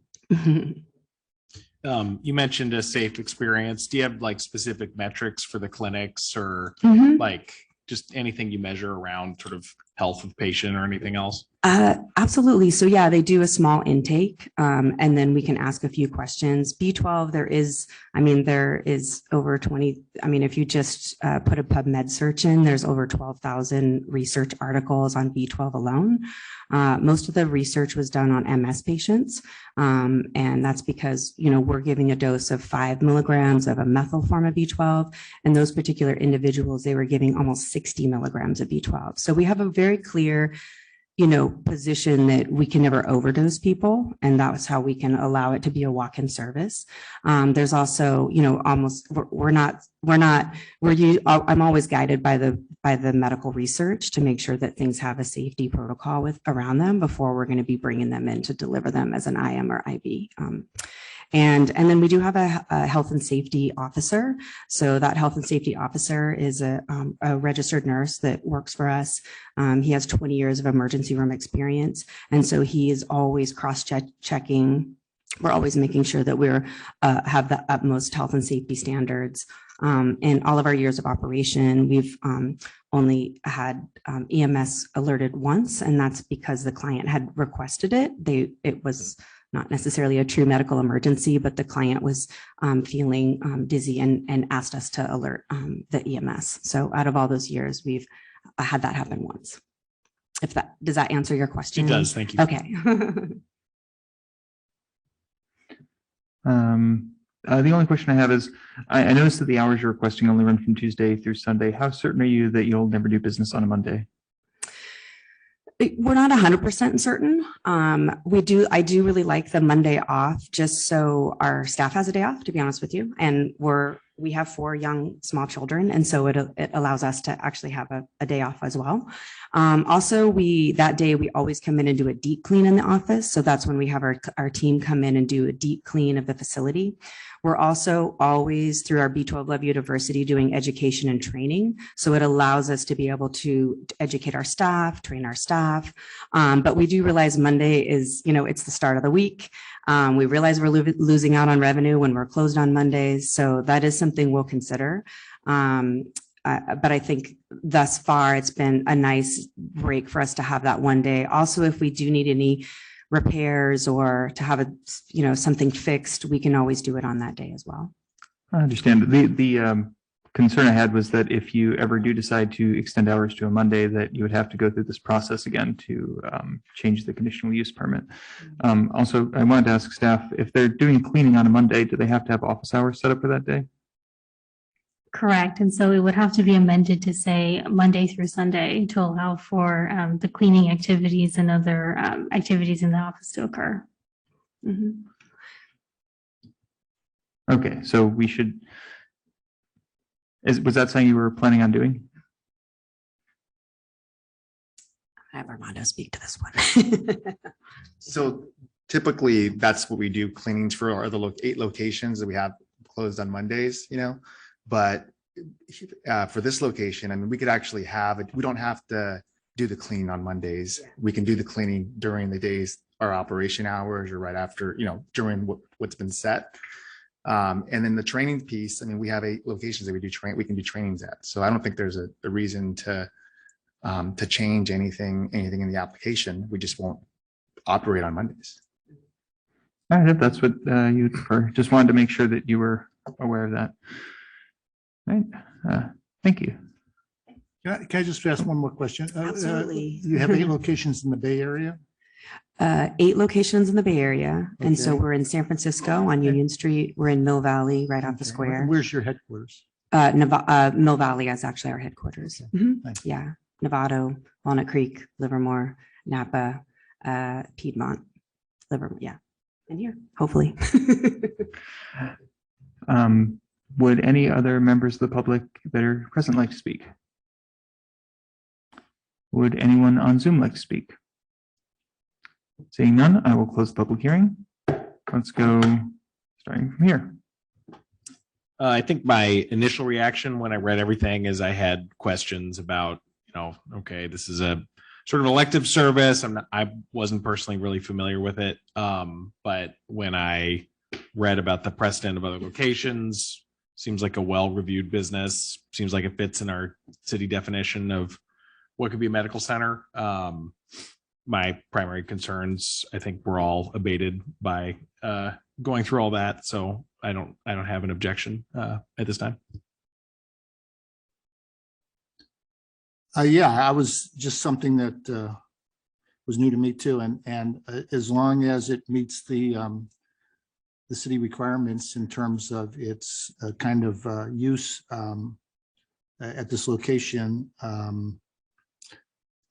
You mentioned a safe experience. Do you have like specific metrics for the clinics or like just anything you measure around sort of health of patient or anything else? Absolutely. So yeah, they do a small intake and then we can ask a few questions. B12, there is over 20. I mean, if you just put a PubMed search in, there's over 12,000 research articles on B12 alone. Most of the research was done on MS patients. And that's because, we're giving a dose of 5 milligrams of a methyl form of B12, and those particular individuals, they were giving almost 60 milligrams of B12. So we have a very clear position that we can never overdose people. And that's how we can allow it to be a walk-in service. There's also, I'm always guided by the medical research to make sure that things have a safety protocol around them before we're going to be bringing them in to deliver them as an IM or IV. And then we do have a health and safety officer. So that health and safety officer is a registered nurse that works for us. He has 20 years of emergency room experience. And so he is always cross-checking. We're always making sure that we're have the utmost health and safety standards. In all of our years of operation, we've only had EMS alerted once, and that's because the client had requested it. It was not necessarily a true medical emergency, but the client was feeling dizzy and asked us to alert the EMS. So out of all those years, we've had that happen once. Does that answer your question? It does. Thank you. Okay. The only question I have is, I noticed that the hours you're requesting only run from Tuesday through Sunday. How certain are you that you'll never do business on a Monday? We're not 100% certain. I do really like the Monday off, just so our staff has a day off, to be honest with you. And we have 4 young, small children. And so it allows us to actually have a day off as well. Also, that day we always come in and do a deep clean in the office. So that's when we have our team come in and do a deep clean of the facility. We're also always, through our B12 Love University, doing education and training. So it allows us to be able to educate our staff, train our staff. But we do realize Monday is, it's the start of the week. We realize we're losing out on revenue when we're closed on Mondays. So that is something we'll consider. But I think thus far, it's been a nice break for us to have that one day. Also, if we do need any repairs or to have something fixed, we can always do it on that day as well. I understand. The concern I had was that if you ever do decide to extend hours to a Monday, that you would have to go through this process again to change the conditional use permit. Also, I wanted to ask staff, if they're doing cleaning on a Monday, do they have to have office hours set up for that day? Correct. And so it would have to be amended to say Monday through Sunday to allow for the cleaning activities and other activities in the office to occur. Mm-hmm. Okay, so we should, was that something you were planning on doing? I have Armando speak to this one. So typically that's what we do, cleanings for our 8 locations that we have closed on Mondays, but for this location, I mean, we could actually have it. We don't have to do the cleaning on Mondays. We can do the cleaning during the days, our operation hours, or right after, during what's been set. And then the training piece, I mean, we have 8 locations that we can do trainings at. So I don't think there's a reason to change anything in the application. We just won't operate on Mondays. All right, if that's what you prefer. Just wanted to make sure that you were aware of that. All right, thank you. Can I just ask one more question? Absolutely. You have 8 locations in the Bay Area? 8 locations in the Bay Area. And so Okay. we're in San Francisco on Union Street. We're in Mill Valley, right off the Okay. square. Where's your headquarters? Mill Valley is actually our headquarters. Mhm. Thank Yeah. Novato, Walnut Creek, Livermore, Napa, Piedmont, Livermore. Yeah. And here, hopefully. Would any other members of the public that are present like to speak? Would anyone on Zoom like to speak? Seeing none, I will close the public hearing. Let's go starting from here. I think my initial reaction when I read everything is I had questions about, okay, this is a sort of elective service. I wasn't personally really familiar with it. But when I read about the precedent of other locations, seems like a well-reviewed business, seems like it fits in our city definition of what could be a medical center. My primary concerns, I think, were all abated by going through all that. So I don't have an objection at this time. Yeah, I was just something that was new to me too. And as long as it meets the city requirements in terms of its kind of use at this location,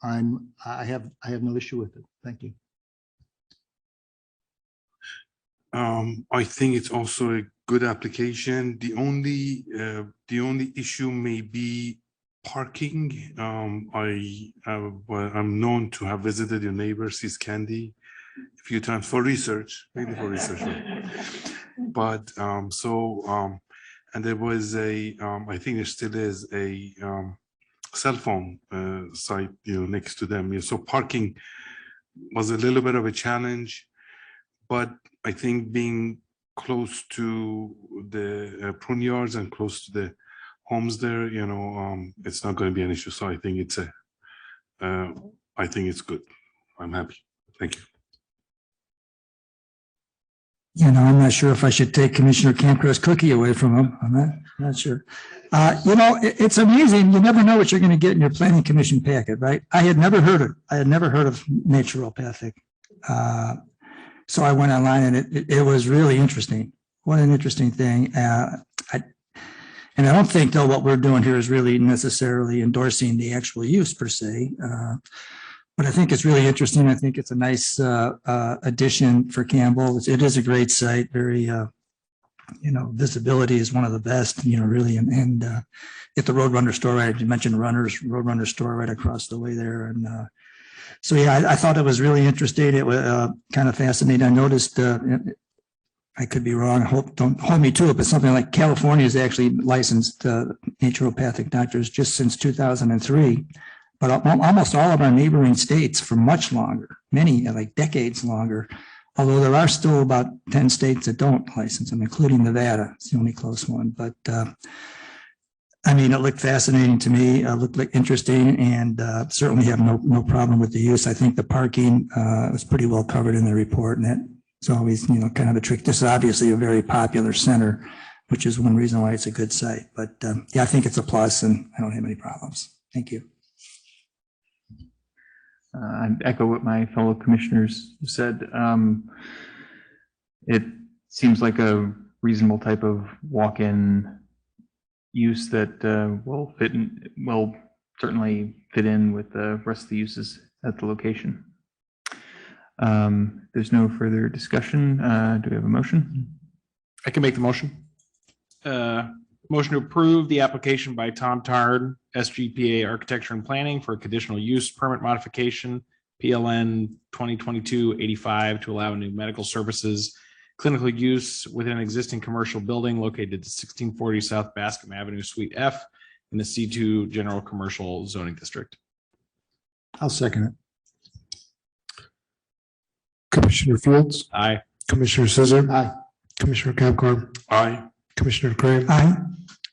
I have no issue with it. Thank you. I think it's also a good application. The only issue may be parking. I'm known to have visited your neighbor, Sis Candy, a few times for research, maybe for research. But and there was I think there still is a cell phone site, next to them. So parking was a little bit of a challenge, but I think being close to the prune yards and close to the homes there, it's not going to be an issue. So I think it's good. I'm happy. Thank you. I'm not sure if I should take Commissioner Campcrow's cookie away from him. I'm not sure. It's amazing. You never know what you're going to get in your planning commission packet, right? I had never heard of naturopathic. So I went online and it was really interesting. What an interesting thing. And I don't think though what we're doing here is really necessarily endorsing the actual use per se. But I think it's really interesting. I think it's a nice addition for Campbell. It is a great site. Very, visibility is one of the best, really. And at the Roadrunner store, right? You mentioned Roadrunner store right across the way there. And so, yeah, I thought it was really interesting. It was kind of fascinating. I noticed, I could be wrong. I hope don't hold me to it, but something like California has actually licensed naturopathic doctors just since 2003. But almost all of our neighboring states for much longer, many like decades longer, although there are still about 10 states that don't license them, including Nevada. It's the only close one. But it looked fascinating to me. It looked like interesting, and certainly have no problem with the use. I think the parking was pretty well covered in the report, and that's always, kind of a trick. This is obviously a very popular center, which is one reason why it's a good site. But yeah, I think it's a plus, and I don't have any problems. Thank you. I echo what my fellow commissioners said. It seems like a reasonable type of walk-in use that will certainly fit in with the rest of the uses at the location. There's no further discussion. Do we have a motion? I can make the motion. Motion to approve the application by Tom Tard, SGPA Architecture and Planning for a conditional use permit modification, PLN 2022-85, to allow new medical services clinical use within an existing commercial building located at 1640 South Bascom Avenue, Suite F, in the C2 General Commercial Zoning District. I'll second it. Commissioner Fields, Aye. Commissioner Scissor, Aye. Commissioner Kapkan, Aye. Commissioner Crane, Aye.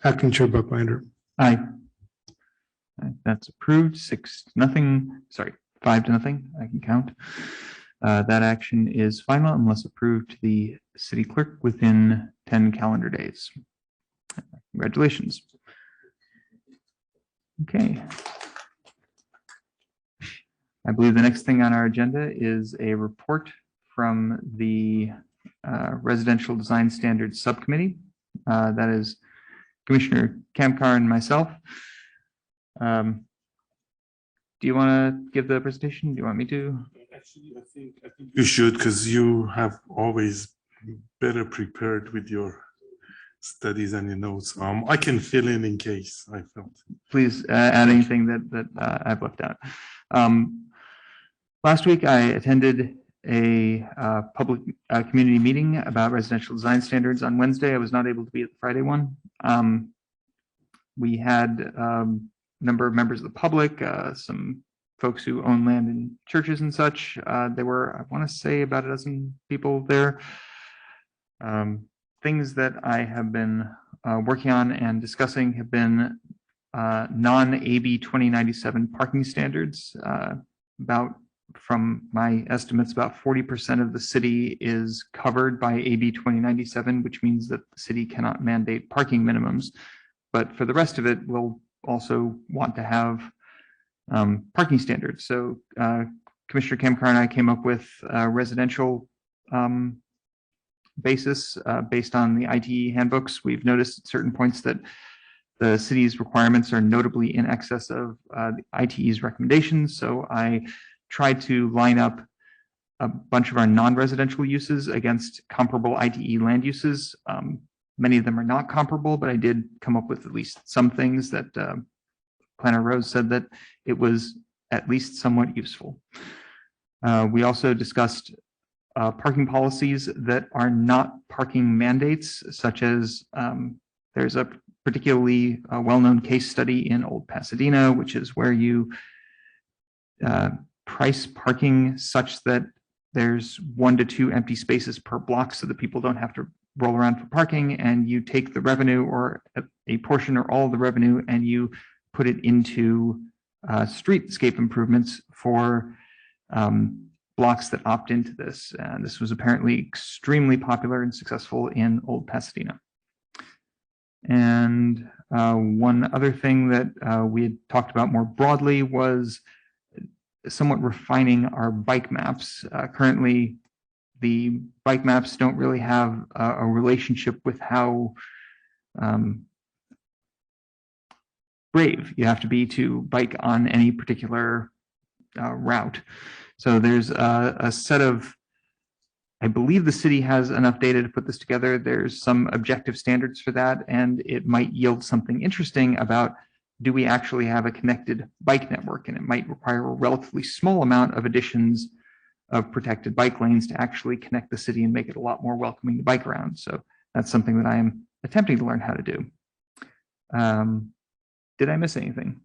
Acting Chair Buckbinder. Aye. That's approved, 6-0, sorry, 5-0, I can count. That action is final unless approved to the city clerk within 10 calendar days. Congratulations. Okay. I believe the next thing on our agenda is a report from the Residential Design Standards Subcommittee. That is Commissioner Kamkar and myself. Do you want to give the presentation? Do you want me to? Actually, I think you should, because you have always better prepared with your studies and your notes. I can fill in case I felt. Please add anything that I've left out. Last week, I attended a public community meeting about residential design standards on Wednesday. I was not able to be at the Friday one. We had a number of members of the public, some folks who own land in churches and such. There were, I want to say, about a dozen people there. Things that I have been working on and discussing have been non-AB 2097 parking standards. From my estimates, about 40% of the city is covered by AB 2097, which means that the city cannot mandate parking minimums. But for the rest of it, we'll also want to have parking standards. So Commissioner Kamkar and I came up with a residential basis based on the ITE handbooks. We've noticed at certain points that the city's requirements are notably in excess of the ITE's recommendations. So I tried to line up a bunch of our non-residential uses against comparable ITE land uses. Many of them are not comparable, but I did come up with at least some things that Planner Rose said that it was at least somewhat useful. We also discussed parking policies that are not parking mandates, such as there's a particularly well-known case study in Old Pasadena, which is where you price parking such that there's 1 to 2 empty spaces per block so that people don't have to roll around for parking, and you take the revenue or a portion or all of the revenue and you put it into streetscape improvements for blocks that opt into this. And this was apparently extremely popular and successful in Old Pasadena. And one other thing that we had talked about more broadly was somewhat refining our bike maps. Currently, the bike maps don't really have a relationship with how brave you have to be to bike on any particular route. So there's a set of, I believe the city has enough data to put this together. There's some objective standards for that, and it might yield something interesting about, do we actually have a connected bike network? And it might require a relatively small amount of additions of protected bike lanes to actually connect the city and make it a lot more welcoming to bike around. So that's something that I am attempting to learn how to do. Did I miss anything?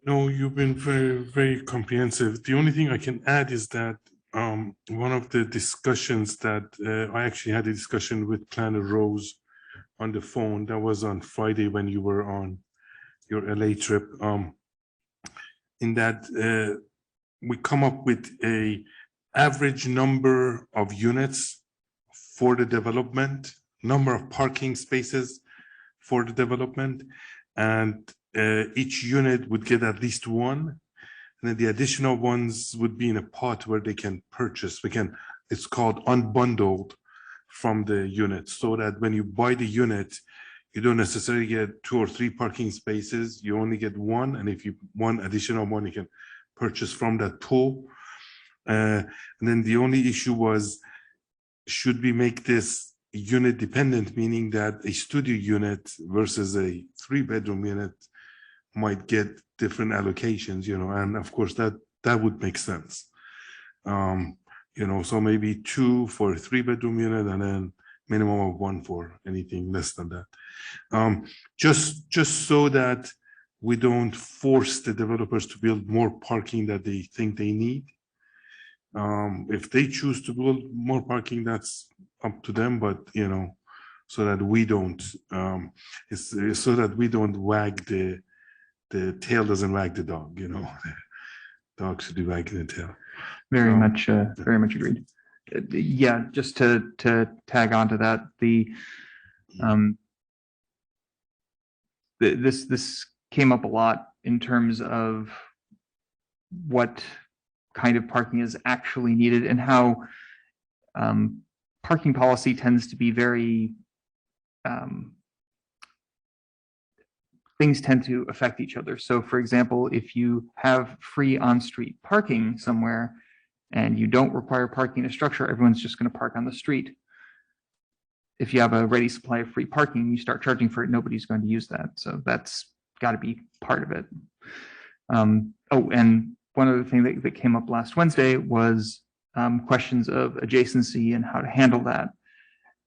No, you've been very, very comprehensive. The only thing I can add is that one of the discussions that I actually had a discussion with Planner Rose on the phone. That was on Friday when you were on your LA trip. In that we come up with a average number of units for the development, number of parking spaces for the development, and each unit would get at least one. And then the additional ones would be in a pot where they can purchase. It's called unbundled from the unit, so that when you buy the unit, you don't necessarily get 2 or 3 parking spaces. You only get one. And if you want additional one, you can purchase from that pool. And then the only issue was, should we make this unit dependent, meaning that a studio unit versus a 3-bedroom unit might get different allocations, and of course that would make sense. So maybe 2 for a 3-bedroom unit and then minimum of 1 for anything less than that. Just so that we don't force the developers to build more parking that they think they need. If they choose to build more parking, that's up to them, but so that we don't, it's so that we don't wag the tail doesn't wag the dog, the dog should be wagging the tail. Very much agreed. Yeah, just to tag on to that, this came up a lot in terms of what kind of parking is actually needed and how parking policy tends to be very things tend to affect each other. So for example, if you have free on-street parking somewhere and you don't require parking in a structure, everyone's just going to park on the street. If you have a ready supply of free parking, you start charging for it, nobody's going to use that. So that's got to be part of it. Oh, and one other thing that came up last Wednesday was questions of adjacency and how to handle that.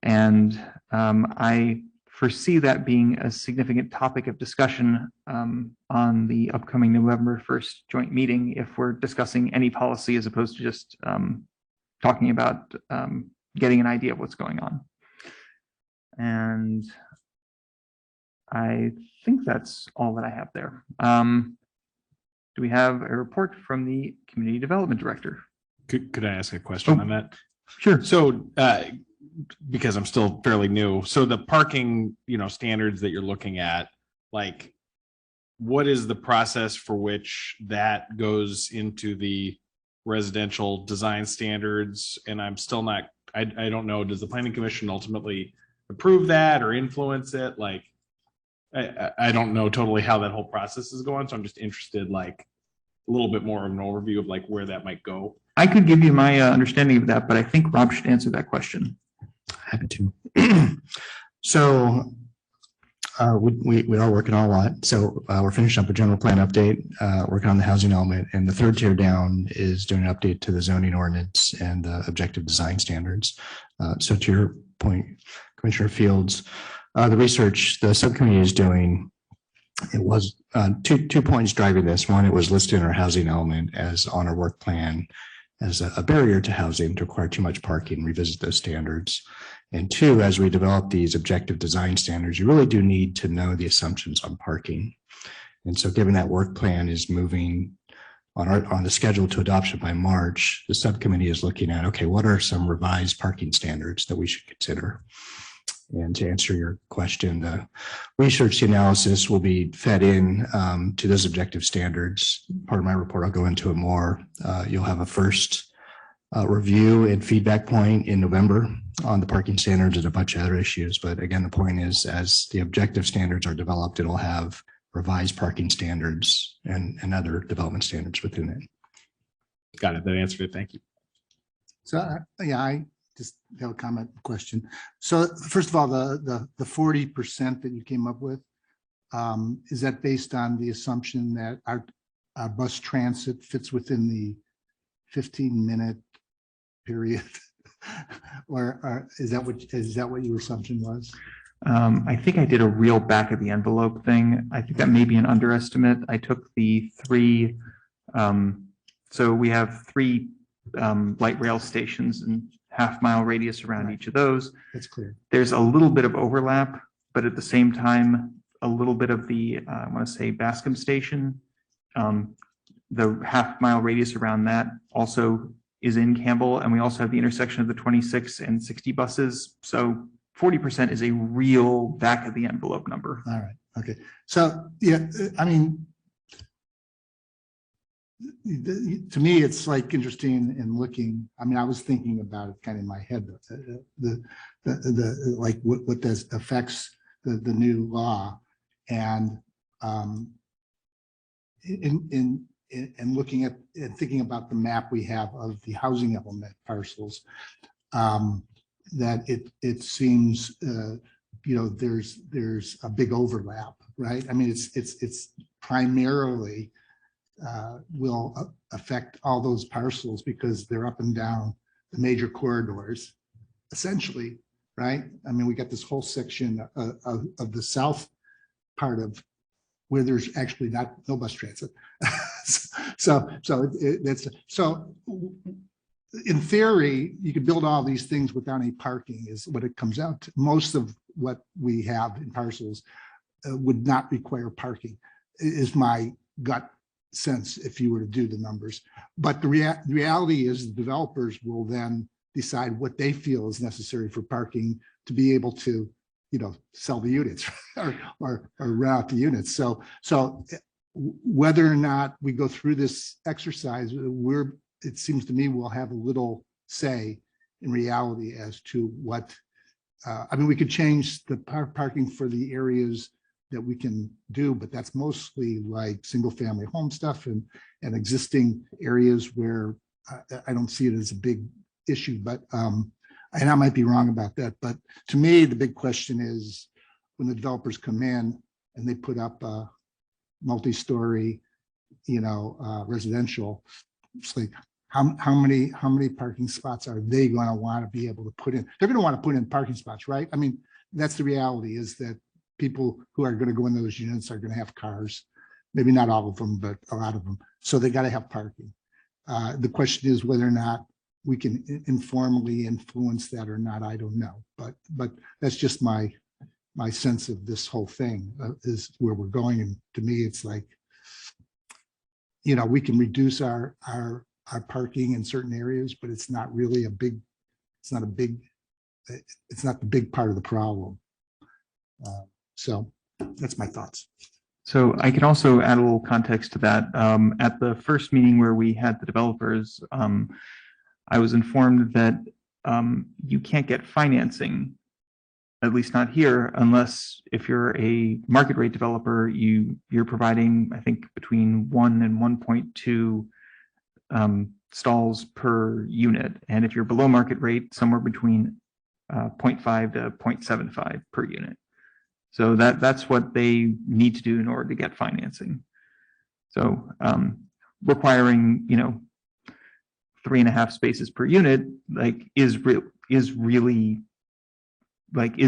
And I foresee that being a significant topic of discussion on the upcoming November 1st joint meeting if we're discussing any policy as opposed to just talking about getting an idea of what's going on. And I think that's all that I have there. Do we have a report from the Community Development Director? Could I ask a question on that? Sure. So because I'm still fairly new, so the parking, standards that you're looking at, like, what is the process for which that goes into the residential design standards? And I'm still not, I don't know, does the Planning Commission ultimately approve that or influence it? Like, I don't know totally how that whole process is going, so I'm just interested, like, a little bit more of an overview of like where that might go. I could give you my understanding of that, but I think Rob should answer that question. Happy to. So we are working on a lot. So we're finishing up a general plan update, working on the housing element, and the third tier down is doing an update to the zoning ordinance and the objective design standards. So to your point, Commissioner Fields, the research the subcommittee is doing, it was two points driving this. One, it was listed in our housing element as on our work plan as a barrier to housing to require too much parking, revisit those standards. And two, as we develop these objective design standards, you really do need to know the assumptions on parking. And so given that work plan is moving on the schedule to adoption by March, the subcommittee is looking at, okay, what are some revised parking standards that we should consider? And to answer your question, the research analysis will be fed in to those objective standards. Part of my report, I'll go into it more. You'll have a first review and feedback point in November on the parking standards and a bunch of other issues. But again, the point is, as the objective standards are developed, it'll have revised parking standards and other development standards within it. Got it. That answered it. Thank you. So yeah, I just have a comment question. So first of all, the 40% that you came up with, is that based on the assumption that our bus transit fits within the 15-minute period? or is that what your assumption was? I think I did a real back of the envelope thing. I think that may be an underestimate. I took the three, so we have three light rail stations and half-mile radius around each of those. That's clear. There's a little bit of overlap, but at the same time, a little bit of the, I want to say Bascom station, the half-mile radius around that also is in Campbell. And we also have the intersection of the 26 and 60 buses. So 40% is a real back of the envelope number. All right. Okay. So, yeah, I mean, to me, it's like interesting in looking. I mean, I was thinking about it kind of in my head, the like what does affects the new law, and in looking at and thinking about the map we have of the housing element parcels, that it seems there's a big overlap, right? I mean, it's primarily will affect all those parcels because they're up and down the major corridors, essentially, right? I mean, we got this whole section of the south part of where there's actually no bus transit. So in theory, you could build all these things without any parking is what it comes out to. Most of what we have in parcels would not require parking, is my gut sense if you were to do the numbers. But the reality is the developers will then decide what they feel is necessary for parking to be able to, sell the units or rent out the units. So whether or not we go through this exercise, it seems to me we'll have a little say in reality as to what, we could change the parking for the areas that we can do, but that's mostly like single family home stuff and existing areas where I don't see it as a big issue, but and I might be wrong about that. But to me, the big question is when the developers come in and they put up a multi-story, residential, it's like how many parking spots are they going to want to be able to put in? They're going to want to put in parking spots, right? That's the reality, is that people who are going to go in those units are going to have cars, maybe not all of them, but a lot of them. So they got to have parking. The question is whether or not we can informally influence that or not. I don't know, but that's just my sense of this whole thing is where we're going. And to me, it's like, we can reduce our parking in certain areas, but it's not really it's not the big part of the problem. So that's my thoughts. So I can also add a little context to that. At the first meeting where we had the developers, I was informed that you can't get financing, at least not here, unless if you're a market rate developer, you're providing, I think, between 1 and 1.2 stalls per unit. And if you're below market rate, somewhere between 0.5 to 0.75 per unit. So that's what they need to do in order to get financing. So requiring, 3.5 spaces per unit, is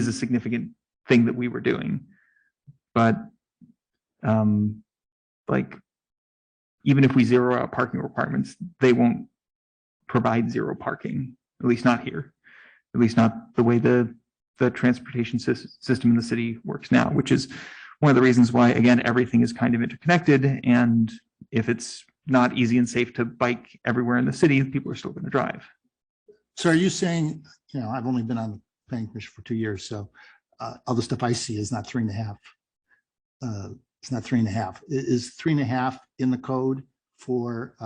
a significant thing that we were doing. But even if we zero out parking requirements, they won't provide zero parking, at least not here, at least not the way the transportation system in the city works now, which is one of the reasons why, again, everything is kind of interconnected. And if it's not easy and safe to bike everywhere in the city, people are still going to drive. So are you saying, I've only been on the planning commission for 2 years, so all the stuff I see is not 3.5. It's not 3.5. Is 3.5 in the code for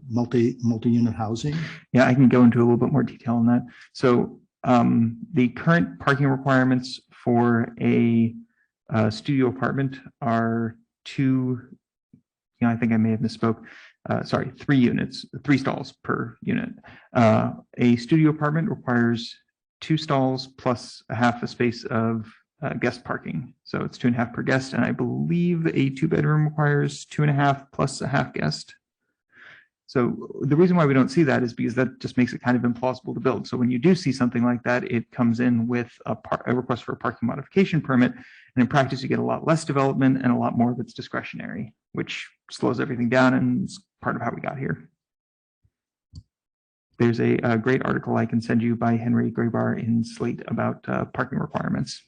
multi-unit housing? Yeah, I can go into a little bit more detail on that. So the current parking requirements for a studio apartment are 2. I think I may have misspoke. 3 units, 3 stalls per unit. A studio apartment requires 2 stalls plus a half a space of guest parking. So it's 2.5 per guest. And I believe a 2-bedroom requires 2.5 plus a half guest. So the reason why we don't see that is because that just makes it kind of implausible to build. So when you do see something like that, it comes in with a request for a parking modification permit. And in practice, you get a lot less development and a lot more of it's discretionary, which slows everything down and is part of how we got here. There's a great article I can send you by Henry Graybar in Slate about parking requirements.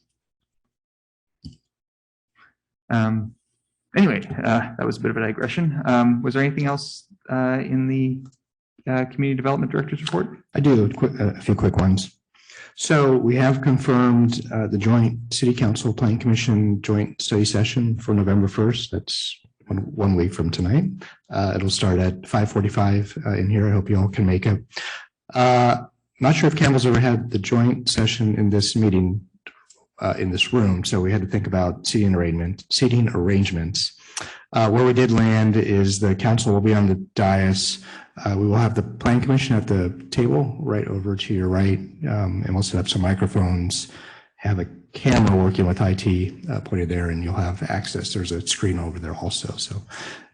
Anyway, that was a bit of a digression. Was there anything else in the Community Development Director's report? I do a few quick ones. So we have confirmed the joint City Council Planning Commission joint study session for November 1st. That's one week from tonight. It'll start at 5:45 in here. I hope you all can make it. Not sure if Campbell's ever had the joint session in this meeting in this room. So we had to think about seating arrangements. Where we did land is the council will be on the dais. We will have the Planning Commission at the table right over to your right, and we'll set up some microphones, have a camera working with IT pointed there, and you'll have access. There's a screen over there also. So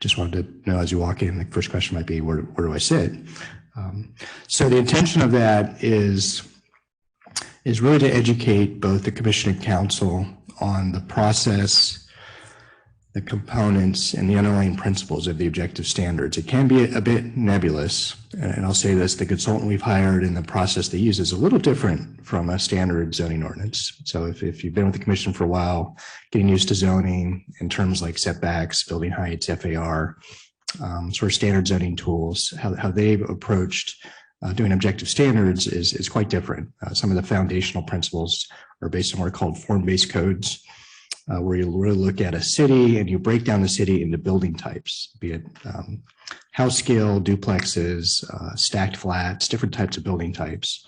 just wanted to know as you walk in, the first question might be, where do I sit? So the intention of that is really to educate both the commission and council on the process the components and the underlying principles of the objective standards. It can be a bit nebulous, and I'll say this, the consultant we've hired and the process they use is a little different from a standard zoning ordinance. So if you've been with the commission for a while, getting used to zoning in terms like setbacks, building heights, FAR, sort of standard zoning tools, how they've approached doing objective standards is quite different. Some of the foundational principles are based on what are called form-based codes, where you really look at a city and you break down the city into building types, be it house scale, duplexes, stacked flats, different types of building types.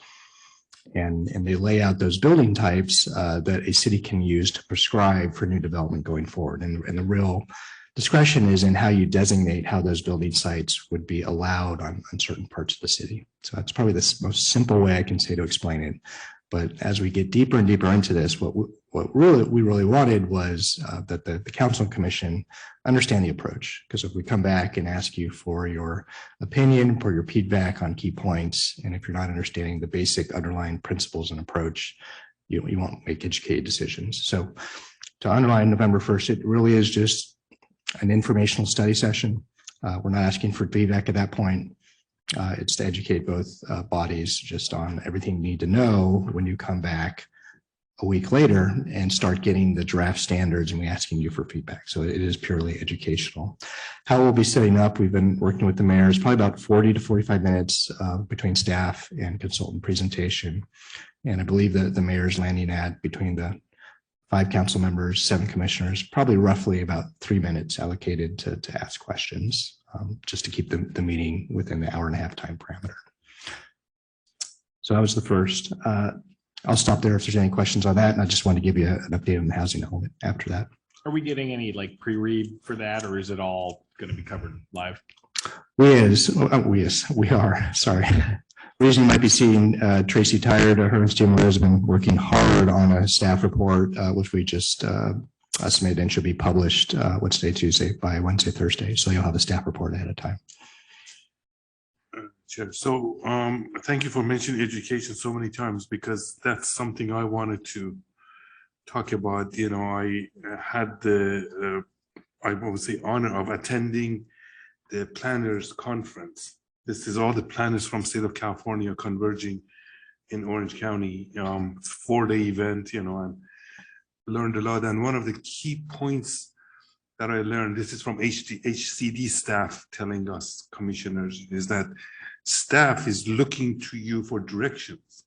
And they lay out those building types that a city can use to prescribe for new development going forward. And the real discretion is in how you designate how those building sites would be allowed on certain parts of the city. So that's probably the most simple way I can say to explain it. But as we get deeper and deeper into this, what we really wanted was that the council and commission understand the approach. Because if we come back and ask you for your opinion, for your feedback on key points, and if you're not understanding the basic underlying principles and approach, you won't make educated decisions. So to underline November 1st, it really is just an informational study session. We're not asking for feedback at that point. It's to educate both bodies just on everything you need to know when you come back a week later and start getting the draft standards and we asking you for feedback. So it is purely educational. How we'll be setting up, we've been working with the mayors, probably about 40 to 45 minutes between staff and consultant presentation. And I believe that the mayor's landing at between the 5 council members, 7 commissioners, probably roughly about 3 minutes allocated to ask questions, just to keep the meeting within the hour-and-a-half time parameter. So that was the first. I'll stop there if there's any questions on that. And I just want to give you an update on the housing element after that. Are we getting any like pre-read for that, or is it all going to be covered live? We are, sorry. The reason you might be seeing Tracy Tired, her and Steve Morez have been working hard on a staff report, which we just estimated and should be published Wednesday, Tuesday, by Wednesday, Thursday. So you'll have a staff report ahead of time. Chair. So thank you for mentioning education so many times, because that's something I wanted to talk about. You know, I had the, I would say, honor of attending the planners conference. This is all the planners from state of California converging in Orange County. 4-day event, you know, and learned a lot. And one of the key points that I learned, this is from HCD staff telling us, commissioners, is that staff is looking to you for directions.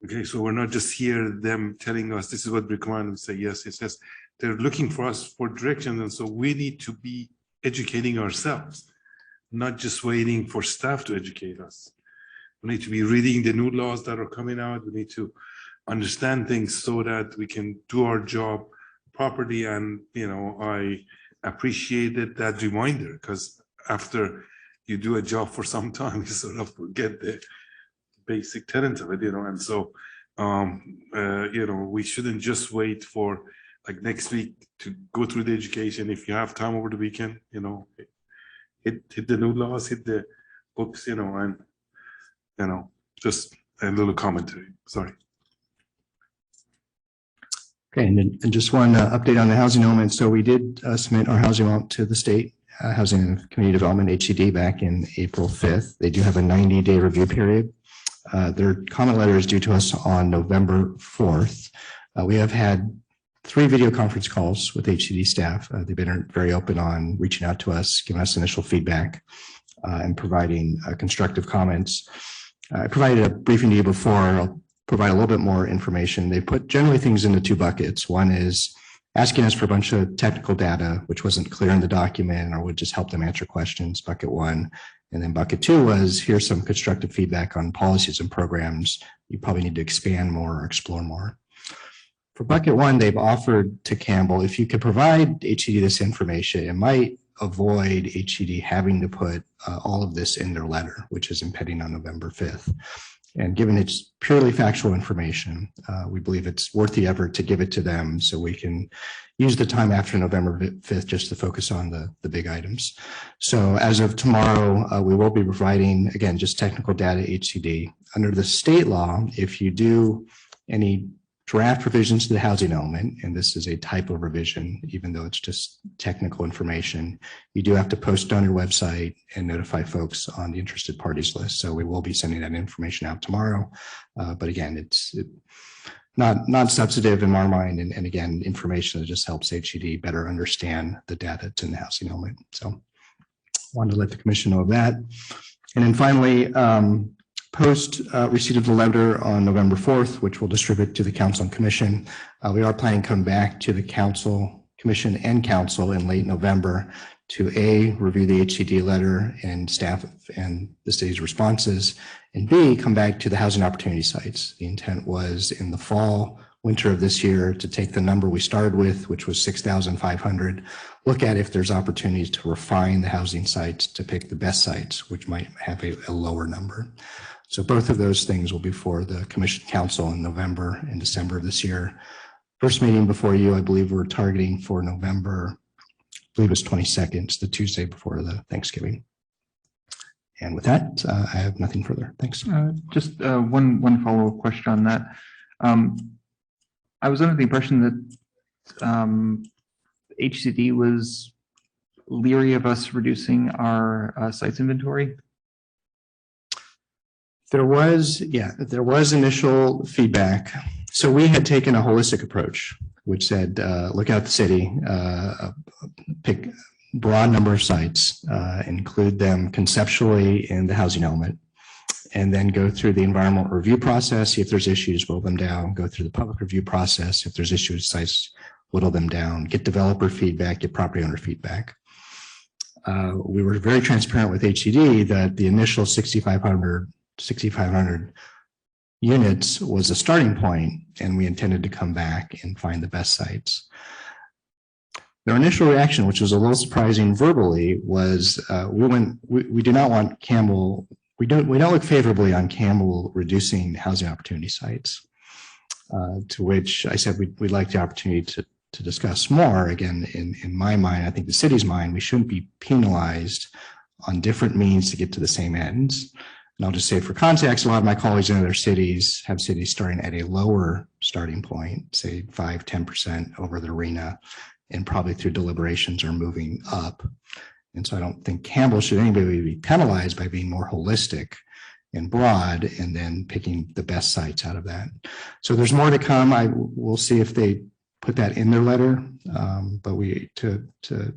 Okay, so we're not just here them telling us this is what we recommend. We say yes, yes, yes. They're looking for us for directions, and so we need to be educating ourselves, not just waiting for staff to educate us. We need to be reading the new laws that are coming out. We need to understand things so that we can do our job properly. And you know, I appreciated that reminder, because after you do a job for some time, you sort of forget the basic tenets of it, you know. And so, you know, we shouldn't just wait for like next week to go through the education. If you have time over the weekend, you know, hit the new laws, hit the books, you know, and, you know, just a little commentary. Sorry. Okay, and just one update on the housing element. So we did submit our housing element to the state Housing and Community Development, HCD, back in April 5th. They do have a 90-day review period. Their comment letter is due to us on November 4th. We have had 3 video conference calls with HCD staff. They've been very open on reaching out to us, giving us initial feedback, and providing constructive comments. I provided a briefing to you before. I'll provide a little bit more information. They put generally things into 2 buckets. One is asking us for a bunch of technical data, which wasn't clear in the document or would just help them answer questions, bucket 1. And then bucket 2 was, here's some constructive feedback on policies and programs you probably need to expand more or explore more. For bucket 1, they've offered to Campbell, if you could provide HCD this information, it might avoid HCD having to put all of this in their letter, which is impending on November 5th. And given it's purely factual information, we believe it's worth the effort to give it to them so we can use the time after November 5th just to focus on the big items. So as of tomorrow, we will be providing, again, just technical data HCD. Under the state law, if you do any draft revisions to the housing element, and this is a type of revision, even though it's just technical information. You do have to post on your website and notify folks on the interested parties list. So we will be sending that information out tomorrow. But again, it's not substantive in our mind. And again, information that just helps HCD better understand the data that's in the housing element. So wanted to let the commission know of that. And then finally, post receipt of the letter on November 4th, which we'll distribute to the council and commission. We are planning to come back to the council, commission and council in late November to review the HCD letter and staff and the city's responses, and B, come back to the housing opportunity sites. The intent was in the fall, winter of this year to take the number we started with, which was 6,500, look at if there's opportunities to refine the housing sites to pick the best sites, which might have a lower number. So both of those things will be for the commission council in November and December of this year. First meeting before you, I believe we're targeting for November, I believe it's 22nd, it's the Tuesday before the Thanksgiving. And with that, I have nothing further. Thanks. Just one follow-up question on that. I was under the impression that HCD was leery of us reducing our sites inventory. There was initial feedback. So we had taken a holistic approach, which said, look out the city, pick a broad number of sites, include them conceptually in the housing element, and then go through the environmental review process. See if there's issues, whittle them down, go through the public review process. If there's issues, sites, whittle them down, get developer feedback, get property owner feedback. We were very transparent with HCD that the initial 6,500 units was a starting point, and we intended to come back and find the best sites. Their initial reaction, which was a little surprising verbally, was we do not want Campbell, we don't look favorably on Campbell reducing housing opportunity sites. To which I said we'd like the opportunity to discuss more. Again, in my mind, I think the city's mind, we shouldn't be penalized on different means to get to the same ends. And I'll just say for context, a lot of my colleagues in other cities have cities starting at a lower starting point, say 5-10% over the arena, and probably through deliberations are moving up. And so I don't think Campbell should anybody be penalized by being more holistic and broad and then picking the best sites out of that. So there's more to come. We'll see if they put that in their letter. But to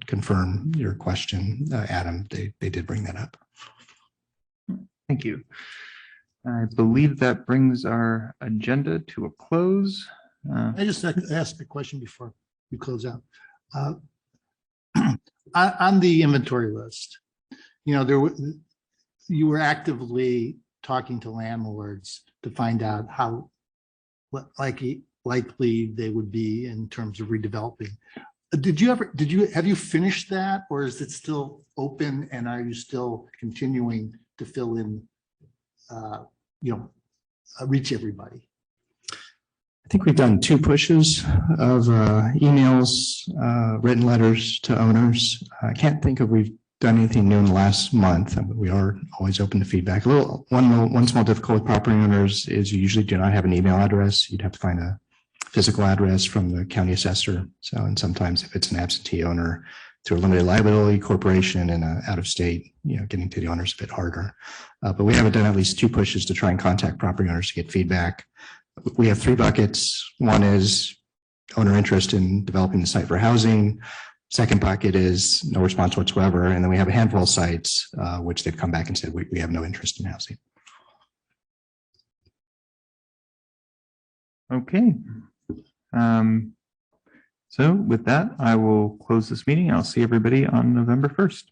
confirm your question, Adam, they did bring that up. Thank you. I believe that brings our agenda to a close. I just ask a question before we close out. On the inventory list, you were actively talking to landlords to find out how likely they would be in terms of redeveloping. Have you finished that, or is it still open, and are you still continuing to fill in, reach everybody? I think we've done 2 pushes of emails, written letters to owners. I can't think of we've done anything new in the last month. We are always open to feedback. One small difficulty with property owners is you usually do not have an email address. You'd have to find a physical address from the county assessor. So, and sometimes if it's an absentee owner through a limited liability corporation and out of state, getting to the owner is a bit harder. But we haven't done at least 2 pushes to try and contact property owners to get feedback. We have 3 buckets. One is owner interest in developing the site for housing. Second bucket is no response whatsoever. And then we have a handful of sites, which they've come back and said, we have no interest in housing. Okay. So with that, I will close this meeting. I'll see everybody on November 1st.